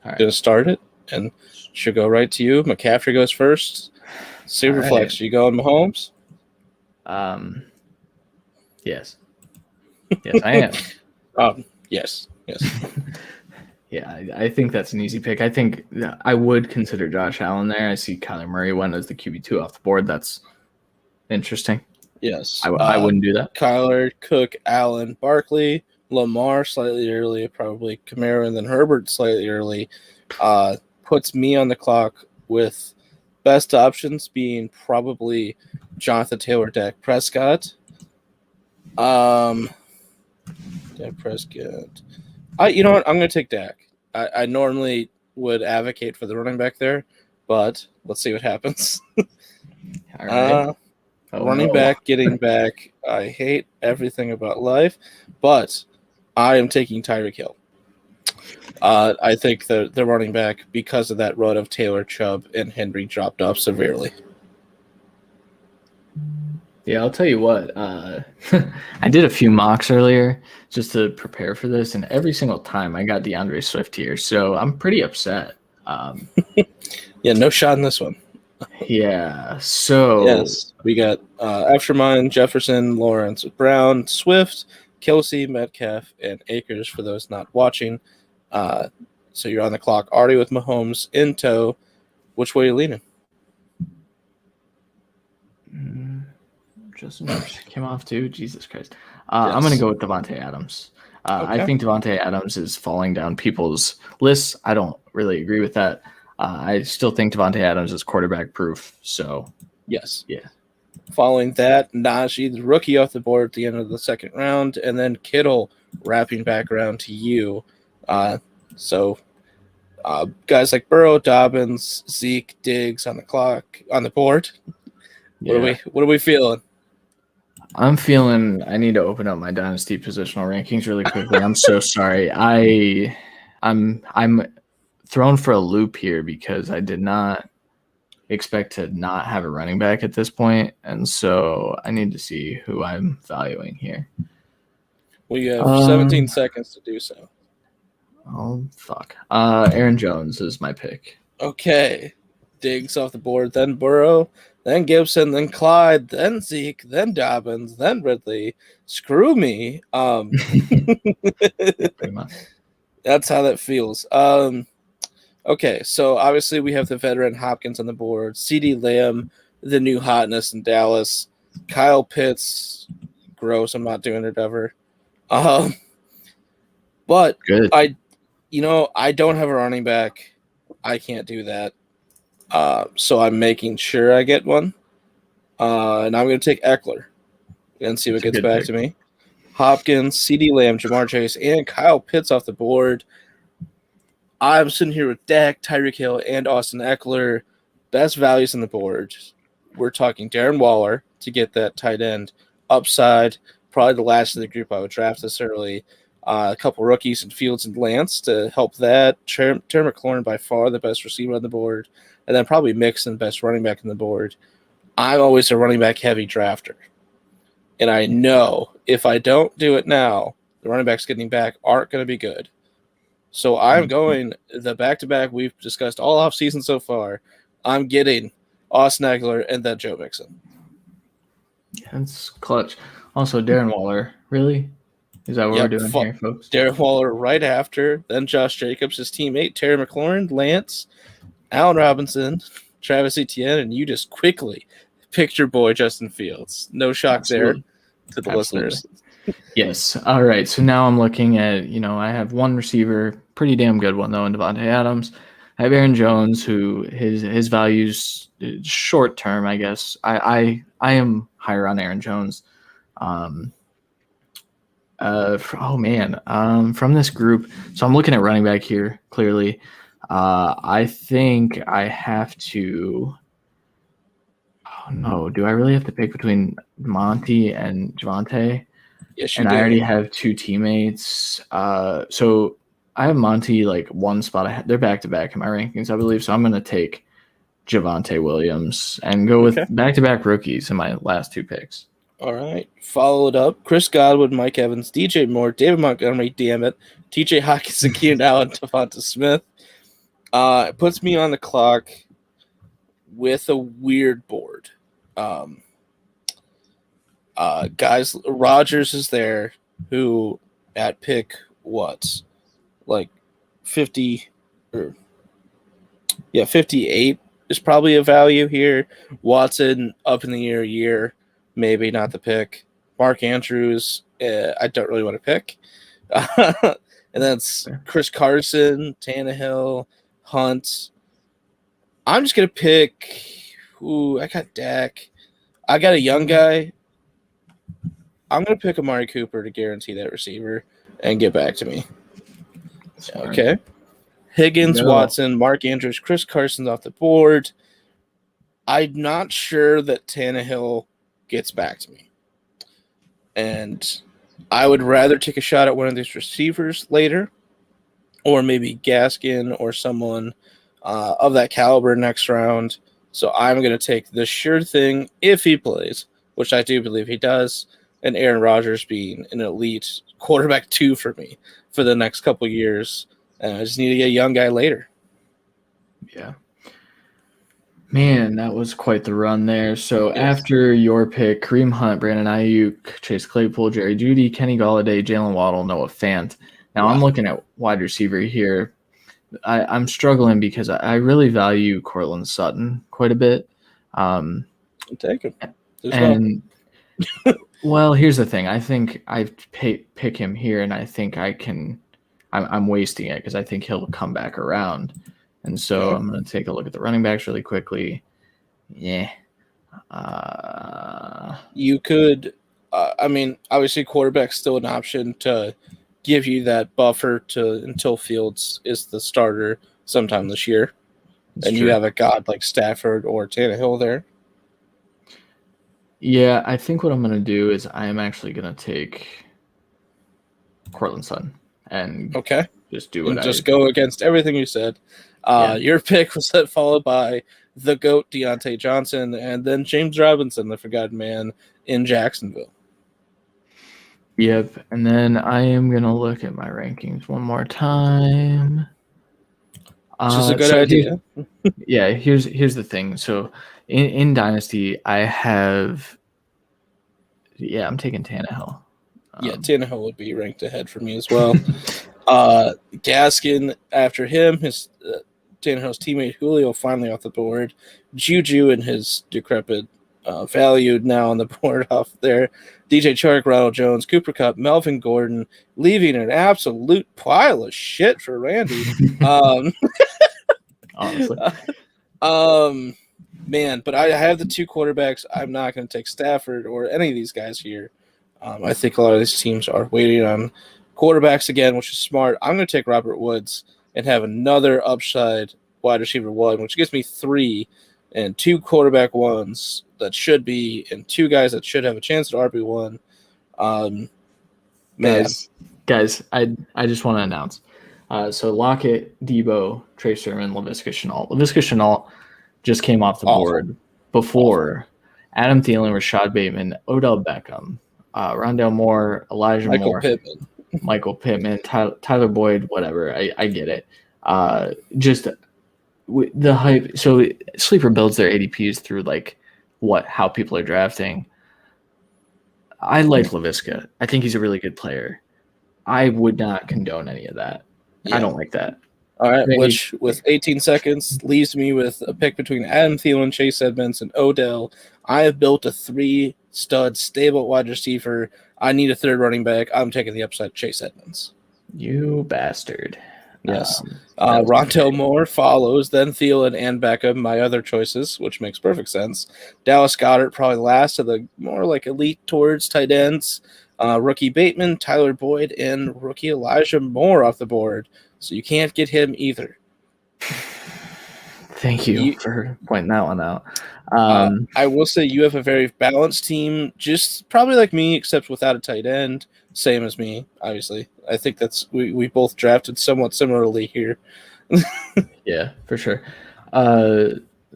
All right. Going to start it, and should go right to you. McCaffrey goes first. Superflex, right. You going Mahomes? Yes. Yes, I am. Yes. Yeah, I think that's an easy pick. I think I would consider Josh Allen there. I see Kyler Murray went as the QB2 off the board. That's interesting. Yes. I wouldn't do that. Kyler, Cook, Allen, Barkley, Lamar slightly early, probably Kamara, and then Herbert slightly early. Puts me on the clock with best options being probably Jonathan Taylor, Dak Prescott. Dak Prescott. You know what? I'm going to take Dak. I normally would advocate for the running back there, but let's see what happens. All right. Running back, getting back. I hate everything about life, but I am taking Tyreek Hill. I think the running back, because of that run of Taylor, Chubb, and Henry, dropped off severely. Yeah, I'll tell you what. I did a few mocks earlier, just to prepare for this, and every single time I got DeAndre Swift here, so I'm pretty upset. Yeah, no shot in this one. Yeah, so Yes, we got after mine, Jefferson, Lawrence, Brown, Swift, Kelsey, Metcalf, and Akers for those not watching. So you're on the clock already with Mahomes in tow. Which way are you leaning? Justin Jefferson came off too. Jesus Christ. I'm going to go with Devontae Adams. I think Devontae Adams is falling down people's lists. I don't really agree with that. I still think Devontae Adams is quarterback proof. So, yes. Yeah. Following that, Najee, the rookie, off the board at the end of the second round, and then Kittle wrapping back around to you. So guys like Burrow, Dobbins, Zeke, Diggs on the board. Yeah. What are we feeling? I'm feeling I need to open up my Dynasty positional rankings really quickly. I'm so sorry. I'm thrown for a loop here because I did not expect to not have a running back at this point, and so I need to see who I'm valuing here. We have 17 seconds to do so. Oh, fuck. Aaron Jones is my pick. Okay. Diggs off the board, then Burrow, then Gibson, then Clyde, then Zeke, then Dobbins, then Ridley. Screw me. Pretty much. That's how that feels. Okay, so obviously we have the veteran Hopkins on the board, CeeDee Lamb, the new hotness in Dallas, Kyle Pitts, gross, I'm not doing it ever. But Good. I don't have a running back. I can't do that. So I'm making sure I get one. And I'm going to take Eckler and see what gets back to me. Hopkins, CeeDee Lamb, Jamar Chase, and Kyle Pitts off the board. I'm sitting here with Dak, Tyreek Hill, and Austin Eckler. Best values on the board. We're talking Darren Waller to get that tight end upside. Probably the last of the group I would draft this early. A couple rookies in Fields and Lance to help that. Terry McLaurin by far the best receiver on the board. And then probably Mixon, best running back on the board. I'm always a running back heavy drafter. And I know if I don't do it now, the running backs getting back aren't going to be good. So I'm going the back-to-back we've discussed all offseason so far. I'm getting Austin Eckler and then Joe Mixon. That's clutch. Also, Darren Waller. Really? Is that what we're doing here, folks? Darren Waller right after. Then Josh Jacobs, his teammate, Terry McLaurin, Lance, Allen Robinson, Travis Etienne, and you just quickly picked your boy Justin Fields. No shock there to the listeners. Yes. All right. So now I'm looking at, I have one receiver, pretty damn good one though, in Devontae Adams. I have Aaron Jones, who his values short term, I guess. I am higher on Aaron Jones. From this group, so I'm looking at running back here clearly. I think I have to. Oh no, do I really have to pick between Monty and Javonte? Yes, I already have two teammates. So I have Monty like one spot ahead. They're back to back in my rankings, I believe. So I'm going to take Javonte Williams and go with back to back rookies in my last two picks. All right. Followed up, Chris Godwin, Mike Evans, DJ Moore, David Montgomery, damn it, TJ Hawkins, and Keenan Allen, Devonta Smith. It puts me on the clock with a weird board. Guys, Rodgers is there, who at pick what? Like 50 or 58 is probably a value here. Watson up in the air a year, maybe not the pick. Mark Andrews, I don't really want to pick. And that's Chris Carson, Tannehill, Hunt. I'm just going to pick. I got Dak. I got a young guy. I'm going to pick Amari Cooper to guarantee that receiver and get back to me. Smart. Okay. Higgins, Watson, Mark Andrews, Chris Carson's off the board. I'm not sure that Tannehill gets back to me. And I would rather take a shot at one of these receivers later, or maybe Gaskin or someone of that caliber next round. So I'm going to take the sure thing if he plays, which I do believe he does. and Aaron Rodgers being an elite quarterback 2 for me for the next couple years. And I just need to get a young guy later. Yeah. Man, that was quite the run there. So after your pick, Kareem Hunt, Brandon Ayuk, Chase Claypool, Jerry Jeudy, Kenny Golladay, Jalen Waddle, Noah Fant. Now I'm looking at wide receiver here. I'm struggling because I really value Cortland Sutton quite a bit. Take him. And well, here's the thing. I think I pick him here, and I think I'm wasting it because I think he'll come back around. And so I'm going to take a look at the running backs really quickly. Yeah. You could, obviously quarterback's still an option to give you that buffer until Fields is the starter sometime this year. And you have a god like Stafford or Tannehill there. Yeah, I think what I'm going to do is I am actually going to take Cortland Sutton and just do what go against everything you said. Your pick was followed by the GOAT Deontay Johnson and then James Robinson, the forgotten man in Jacksonville. Yep, and then I am going to look at my rankings one more time. Which is a good idea. Here's the thing. So in Dynasty, I have I'm taking Tannehill. Tannehill would be ranked ahead for me as well. Gaskin after him, his Tannehill's teammate Julio finally off the board. Juju and his decrepit value now on the board off there. DJ Chark, Ronald Jones, Cooper Kupp, Melvin Gordon, leaving an absolute pile of shit for Randy. Honestly. Man, but I have the 2 quarterbacks. I'm not going to take Stafford or any of these guys here. I think a lot of these teams are waiting on quarterbacks again, which is smart. I'm going to take Robert Woods and have another upside wide receiver 1, which gives me 3 and 2 quarterback 1s that should be, and 2 guys that should have a chance at RB1. Guys, I just want to announce. So Lockett, Debo, Trey Sermon, Laviska Shenault. Laviska Shenault just came off the board before Adam Thielen, Rashad Bateman, Odell Beckham, Rondale Moore, Elijah Moore, Michael Pittman, Tyler Boyd, whatever. I get it. Just the hype. So Sleeper builds their ADPs through how people are drafting. I like Laviska. I think he's a really good player. I would not condone any of that. I don't like that. All right, which with 18 seconds leaves me with a pick between Adam Thielen, Chase Edmonds, and Odell. I have built a 3-stud stable wide receiver. I need a 3rd running back. I'm taking the upside Chase Edmonds. You bastard. Yes. Rondale Moore follows, then Thielen and Beckham, my other choices, which makes perfect sense. Dallas Goedert probably last of the more elite towards tight ends. Rookie Bateman, Tyler Boyd, and rookie Elijah Moore off the board. So you can't get him either. Thank you for pointing that one out. I will say you have a very balanced team, just probably like me, except without a tight end. Same as me, obviously. I think that's we both drafted somewhat similarly here. Yeah, for sure.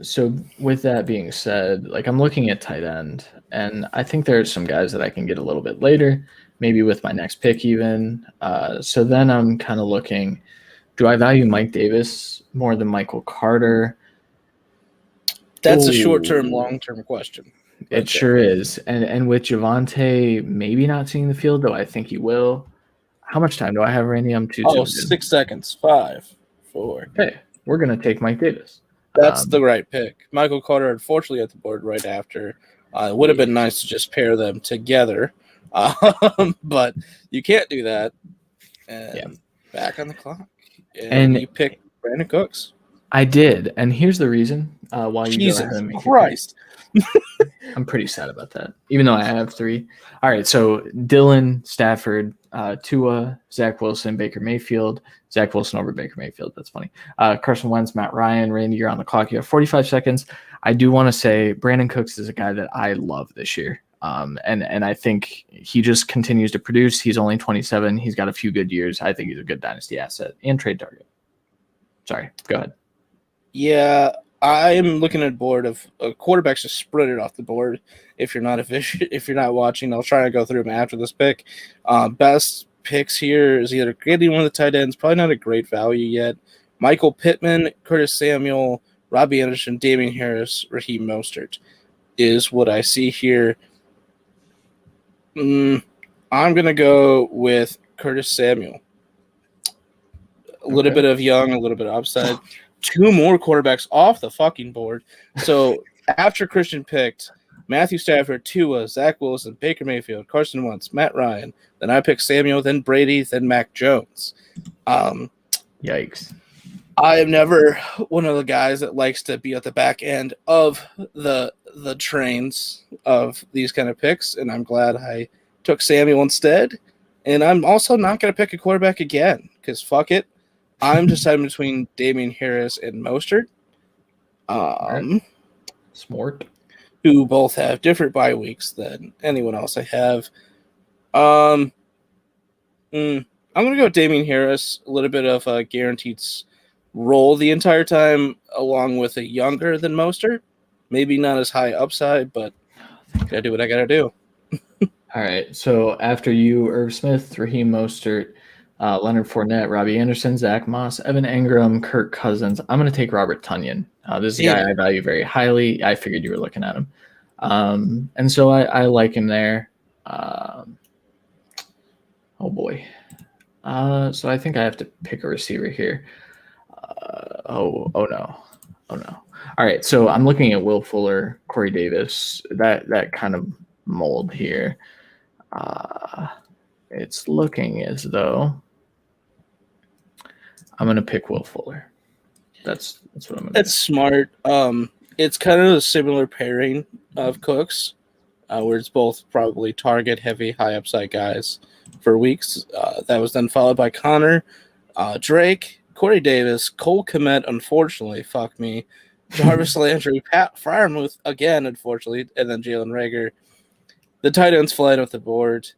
So with that being said, I'm looking at tight end, and I think there are some guys that I can get a little bit later, maybe with my next pick even. So then I'm kind of looking, do I value Mike Davis more than Michael Carter? That's a short-term, long-term question. It sure is. And with Javonte maybe not seeing the field, though I think he will. How much time do I have, Randy? I'm too 6 seconds. 5, 4. Hey, we're going to take Mike Davis. That's the right pick. Michael Carter, unfortunately, at the board right after. It would have been nice to just pair them together. But you can't do that. And back on the clock. And you pick Brandon Cooks. I did. And here's the reason why you Jesus go ahead and make Christ. I'm pretty sad about that, even though I have 3. All right, so Dylan, Stafford, Tua, Zach Wilson, Baker Mayfield. Zach Wilson over Baker Mayfield. That's funny. Carson Wentz, Matt Ryan. Randy, you're on the clock. You have 45 seconds. I do want to say Brandon Cooks is a guy that I love this year. And I think he just continues to produce. He's only 27. He's got a few good years. I think he's a good dynasty asset and trade target. Sorry, go ahead. Yeah, I'm looking at a board of quarterbacks just sprinted off the board. If you're not watching, I'll try to go through them after this pick. Best picks here is either getting one of the tight ends, probably not a great value yet. Michael Pittman, Curtis Samuel, Robbie Anderson, Damian Harris, Raheem Mostert is what I see here. I'm going to go with Curtis Samuel. A little bit of young, a little bit of upside. 2 more quarterbacks off the fucking board. So after Christian picked Matthew Stafford, Tua, Zach Wilson, Baker Mayfield, Carson Wentz, Matt Ryan, then I picked Samuel, then Brady, then Mac Jones. Yikes. I am never one of the guys that likes to be at the back end of the trains of these kind of picks, and I'm glad I took Samuel instead. And I'm also not going to pick a quarterback again because fuck it. I'm deciding between Damian Harris and Mostert. Smart. Who both have different bye weeks than anyone else I have. I'm going to go with Damian Harris, a little bit of a guaranteed role the entire time, along with a younger than Mostert. Maybe not as high upside, but gotta do what I gotta do. All right. So after you, Irv Smith, Raheem Mostert, Leonard Fournette, Robbie Anderson, Zach Moss, Evan Engram, Kirk Cousins, I'm going to take Robert Tonyan. This is a guy I value very highly. I figured you were looking at him. And so I like him there. Oh, boy. So I think I have to pick a receiver here. Oh, no. All right, so I'm looking at Will Fuller, Corey Davis, that kind of mold here. It's looking as though I'm going to pick Will Fuller. That's what I'm going to do. That's smart. It's kind of a similar pairing of Cooks, where it's both probably target-heavy, high-upside guys for weeks. That was then followed by Connor, Drake, Corey Davis, Cole Kmet, unfortunately, fuck me, Jarvis Landry, Pat Freiermuth, again, unfortunately, and then Jalen Reagor. The tight ends flying off the board.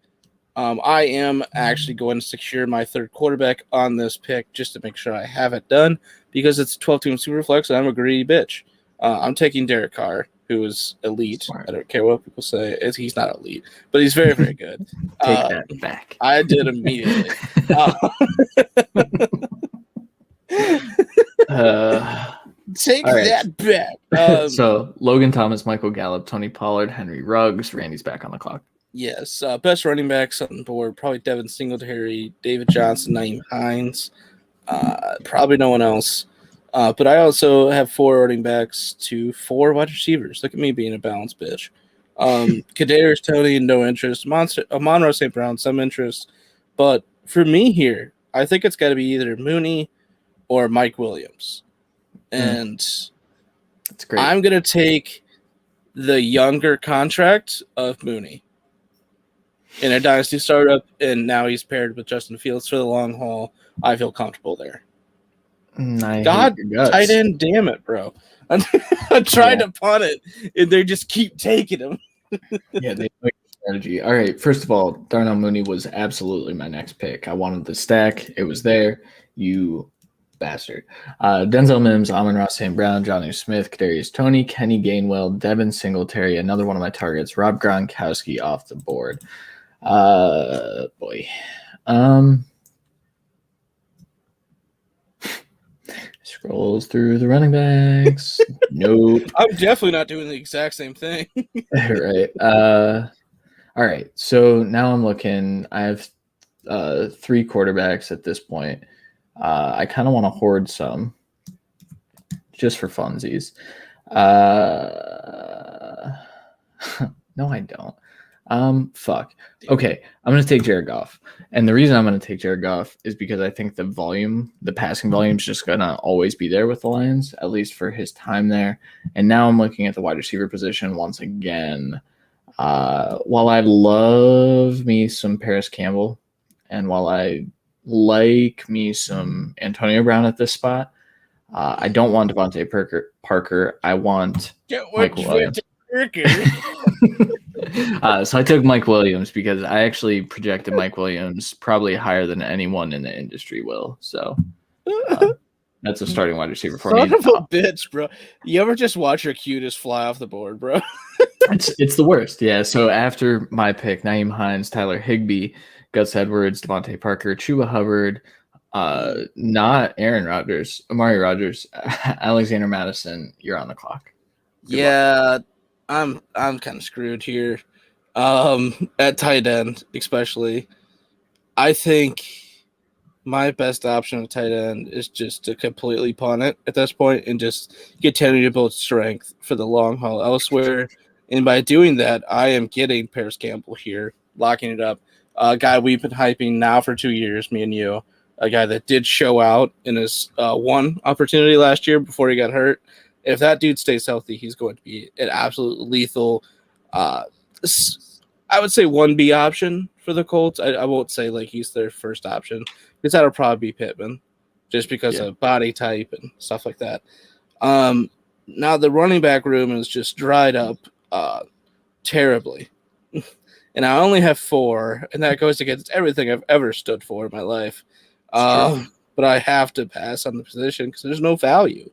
I am actually going to secure my third quarterback on this pick just to make sure I have it done because it's a 12-team Superflex and I'm a greedy bitch. I'm taking Derek Carr, who is elite. Smart. I don't care what people say. He's not elite, but he's very, very good. Take that back. I did immediately. Take that back. So Logan Thomas, Michael Gallup, Tony Pollard, Henry Ruggs, Randy's back on the clock. Yes, best running backs on the board, probably Devin Singletary, David Johnson, Naeem Hines, probably no one else. But I also have 4 running backs to 4 wide receivers. Look at me being a balanced bitch. Kadarius Toney, no interest. Monroe St. Brown, some interest. But for me here, I think it's got to be either Mooney or Mike Williams. And that's great. I'm going to take the younger contract of Mooney in a Dynasty startup, and now he's paired with Justin Fields for the long haul. I feel comfortable there. God, tight end, damn it, bro. I'm trying to punt it, and they just keep taking him. Yeah, they like strategy. All right, first of all, Darnell Mooney was absolutely my next pick. I wanted the stack. It was there. You bastard. Denzel Mims, Amon-Ra St. Brown, Jonnu Smith, Kadarius Toney, Kenny Gainwell, Devin Singletary, another one of my targets, Rob Gronkowski off the board. Boy. Scrolls through the running backs. Nope. I'm definitely not doing the exact same thing. Right. All right. So now I'm looking. I have 3 quarterbacks at this point. I kind of want to hoard some just for funsies. No, I don't. Fuck. Okay, I'm going to take Jared Goff. And the reason I'm going to take Jared Goff is because I think the passing volume is just going to always be there with the Lions, at least for his time there. And now I'm looking at the wide receiver position once again. While I love me some Paris Campbell, and while I like me some Antonio Brown at this spot, I don't want Devontae Parker. I want Michael Williams. So I took Mike Williams because I actually projected Mike Williams probably higher than anyone in the industry will. So That's a starting wide receiver for Son me. of a bitch, bro. You ever just watch your cue just fly off the board, bro? It's the worst. Yeah. So after my pick, Naeem Hines, Tyler Higbee, Gus Edwards, Devontae Parker, Chuba Hubbard, not Aaron Rodgers, Amari Rodgers, Alexander Madison, you're on the clock. Good luck. I'm kind of screwed here. At tight end, especially. I think my best option at tight end is just to completely punt it at this point and just continue to build strength for the long haul elsewhere. And by doing that, I am getting Paris Campbell here, locking it up. A guy we've been hyping now for 2 years, me and you. A guy that did show out in his one opportunity last year before he got hurt. If that dude stays healthy, he's going to be an absolute lethal, I would say 1B option for the Colts. I won't say like he's their first option because that'll probably be Pittman just because of body type and stuff like that. Now the running back room is just dried up terribly. And I only have 4, and that goes against everything I've ever stood for in my life. But I have to pass on the position because there's no value.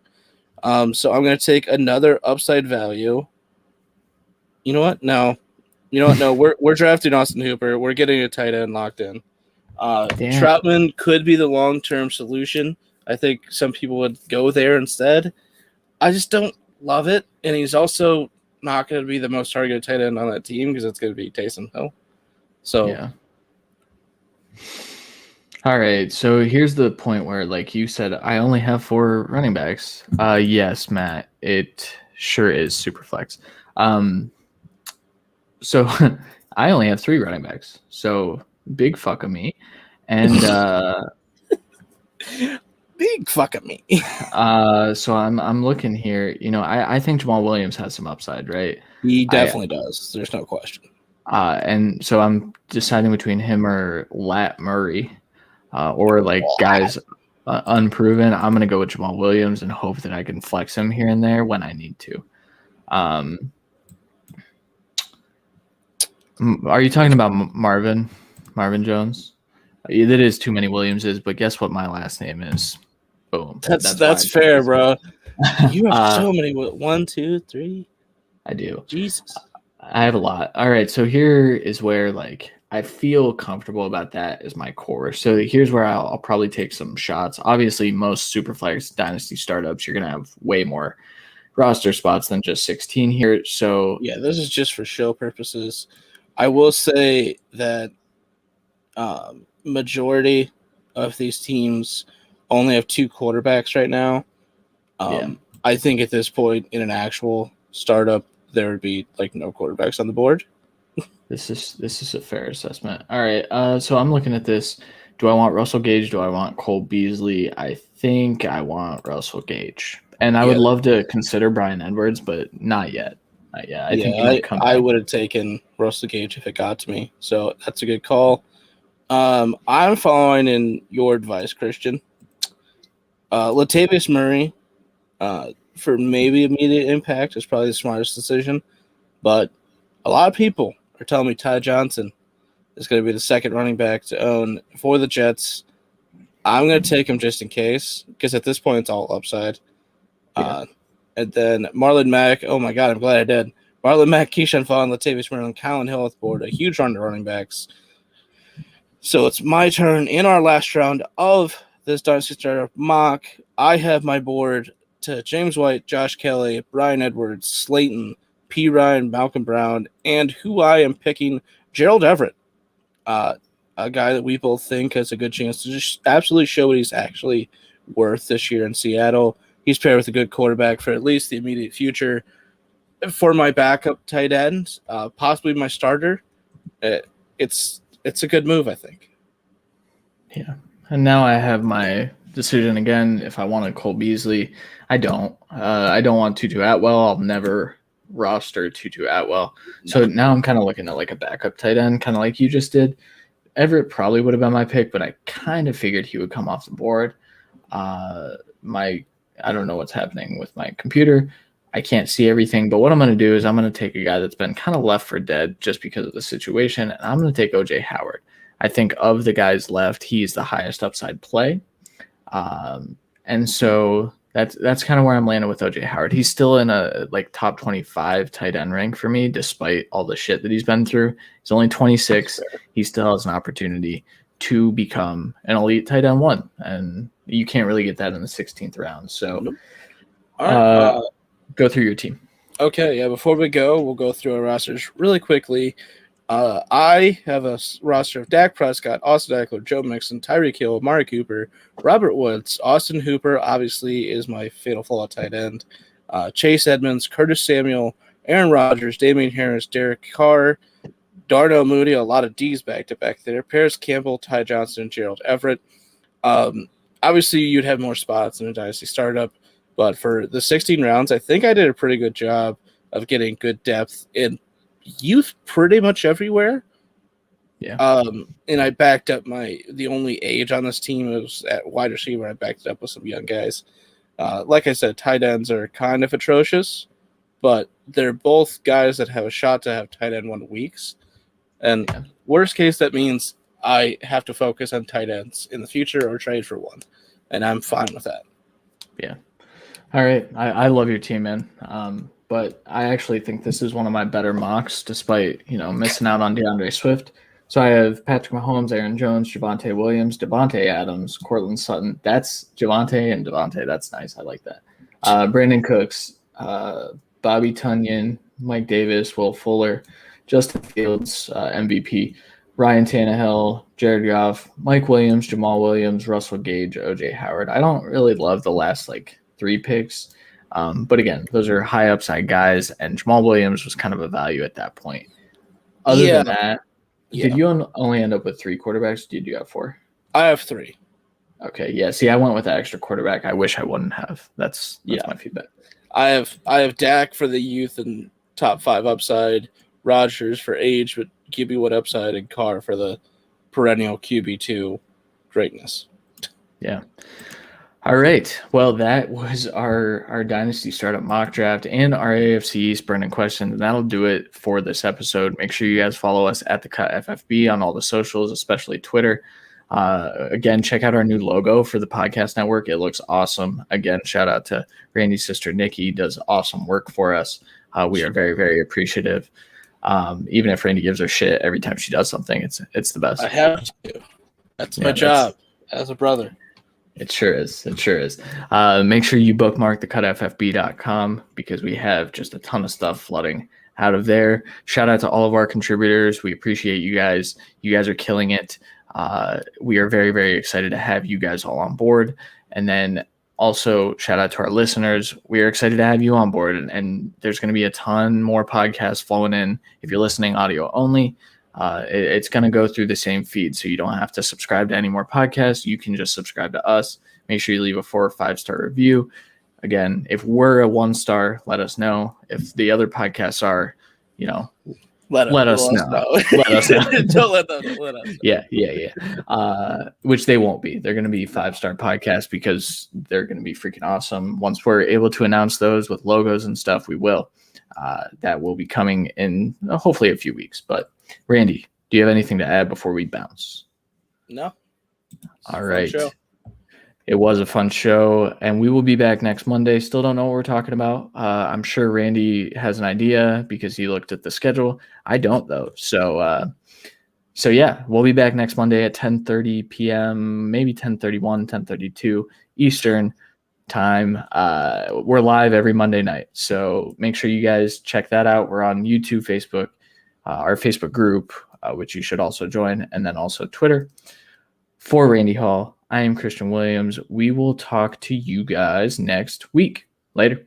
So I'm going to take another upside value. You know what? No. No, we're drafting Austin Hooper. We're getting a tight end locked in. Troutman could be the long-term solution. I think some people would go there instead. I just don't love it. And he's also not going to be the most targeted tight end on that team because it's going to be Taysom Hill. So, yeah. All right. So here's the point where, like you said, I only have 4 running backs. Yes, Matt, it sure is super flex. So I only have 3 running backs. So big fuck of me. And big fuck of me. So I'm looking here. I think Jamal Williams has some upside, right? He definitely does. There's no question. And so I'm deciding between him or Lat Murray, or like guys unproven. I'm gonna go with Jamal Williams and hope that I can flex him here and there when I need to. Are you talking about Marvin Jones? That is too many Williamses, but guess what my last name is? Boom. That's fair, bro. You have so many. 1, 2, 3. I do. Jesus. I have a lot. All right, so here is where like I feel comfortable about that as my core. So here's where I'll probably take some shots. Obviously, most Superflex Dynasty startups, you're gonna have way more roster spots than just 16 here. So yeah, this is just for show purposes. I will say that majority of these teams only have 2 quarterbacks right now. I think at this point in an actual startup, there would be like no quarterbacks on the board. This is a fair assessment. All right, so I'm looking at this. Do I want Russell Gage? Do I want Cole Beasley? I think I want Russell Gage, and I would love to consider Bryan Edwards, but not yet. I would have taken Russell Gage if it got to me. So that's a good call. I'm following in your advice, Christian. Latavius Murray, for maybe immediate impact, is probably the smartest decision. But a lot of people are telling me Ty Johnson is going to be the second running back to own for the Jets. I'm going to take him just in case because at this point it's all upside. And then Marlon Mack, oh my God, I'm glad I did. Marlon Mack, Keyshawn Vaughn, Latavius Murray, and Colin Hill at the board, a huge run to running backs. So it's my turn in our last round of this Dynasty Startup mock. I have my board to James White, Josh Kelly, Bryan Edwards, Slayton, P. Ryan, Malcolm Brown, and who I am picking, Gerald Everett, a guy that we both think has a good chance to just absolutely show what he's actually worth this year in Seattle. He's paired with a good quarterback for at least the immediate future. For my backup tight end, possibly my starter, it's a good move, I think. Yeah. And now I have my decision again. If I wanted Cole Beasley, I don't. I don't want Tutu Atwell. I'll never roster Tutu Atwell. No. So now I'm kind of looking at like a backup tight end, kind of like you just did. Everett probably would have been my pick, but I kind of figured he would come off the board. I don't know what's happening with my computer. I can't see everything, but what I'm going to do is I'm going to take a guy that's been kind of left for dead just because of the situation, and I'm going to take O.J. Howard. I think of the guys left, he's the highest upside play. And And so that's kind of where I'm landing with OJ Howard. He's still in a like top 25 tight end rank for me, despite all the shit that he's been through. He's only 26. He still has an opportunity to become an elite tight end 1, and you can't really get that in the 16th round. So All right, go through your team. Okay, yeah, before we go, we'll go through our rosters really quickly. I have a roster of Dak Prescott, Austin Eckler, Joe Mixon, Tyreek Hill, Amari Cooper, Robert Woods, Austin Hooper, obviously is my fatal flaw tight end, Chase Edmonds, Curtis Samuel, Aaron Rodgers, Damian Harris, Derek Carr, Darnell Mooney, a lot of D's back-to-back there, Paris Campbell, Ty Johnson, and Gerald Everett. Obviously, you'd have more spots in a Dynasty startup, but for the 16 rounds, I think I did a pretty good job of getting good depth in youth pretty much everywhere. Yeah. And I backed up the only age on this team was at wide receiver. I backed it up with some young guys. Like I said, tight ends are kind of atrocious, but they're both guys that have a shot to have tight end 1 weeks. And worst case, that means I have to focus on tight ends in the future or trade for one. And I'm fine with that. Yeah. All right. I love your team, man. But I actually think this is one of my better mocks, despite, missing out on DeAndre Swift. So I have Patrick Mahomes, Aaron Jones, Javonte Williams, Devontae Adams, Cortland Sutton. That's Javonte and Devontae. That's nice. I like that. Brandon Cooks, Bobby Tunyon, Mike Davis, Will Fuller, Justin Fields, MVP, Ryan Tannehill, Jared Goff, Mike Williams, Jamal Williams, Russell Gage, OJ Howard. I don't really love the last 3 picks. But again, those are high upside guys, and Jamal Williams was kind of a value at that point. Other than that, did you only end up with 3 quarterbacks? Did you have 4? I have 3. Okay, yeah. See, I went with that extra quarterback. I wish I wouldn't have. That's my feedback. I have Dak for the youth and top 5 upside, Rodgers for age but QB1 upside, and Carr for the perennial QB2 greatness. Yeah. All right. Well, that was our Dynasty Startup mock draft and our AFC East burning questions. And that'll do it for this episode. Make sure you guys follow us at The Cut FFB on all the socials, especially Twitter. Again, check out our new logo for the podcast network. It looks awesome. Again, shout out to Randy's sister, Nikki, does awesome work for us. We are very, very appreciative. Even if Randy gives her shit every time she does something, it's the best. I have to. That's my job as a brother. It sure is. It sure is. Make sure you bookmark thecutffb.com because we have just a ton of stuff flooding out of there. Shout out to all of our contributors. We appreciate you guys. You guys are killing it. We are very, very excited to have you guys all on board. And then also shout out to our listeners. We are excited to have you on board. And there's going to be a ton more podcasts flowing in. If you're listening audio only, it's going to go through the same feed, so you don't have to subscribe to any more podcasts. You can just subscribe to us. Make sure you leave a 4 or 5-star review. Again, if we're a 1-star, let us know. If the other podcasts are, let us know. Let us know. Don't let them. Let us know. Yeah. Which they won't be. They're going to be 5-star podcasts because they're going to be freaking awesome. Once we're able to announce those with logos and stuff, we will. That will be coming in hopefully a few weeks. But Randy, do you have anything to add before we bounce? No. All right. It was a fun show, and we will be back next Monday. Still don't know what we're talking about. I'm sure Randy has an idea because he looked at the schedule. I don't, though. So yeah, we'll be back next Monday at 10:30 p.m., maybe 10:31, 10:32 Eastern time. We're live every Monday night, so make sure you guys check that out. We're on YouTube, Facebook, our Facebook group, which you should also join, and then also Twitter. For Randy Hall, I am Christian Williams. We will talk to you guys next week. Later.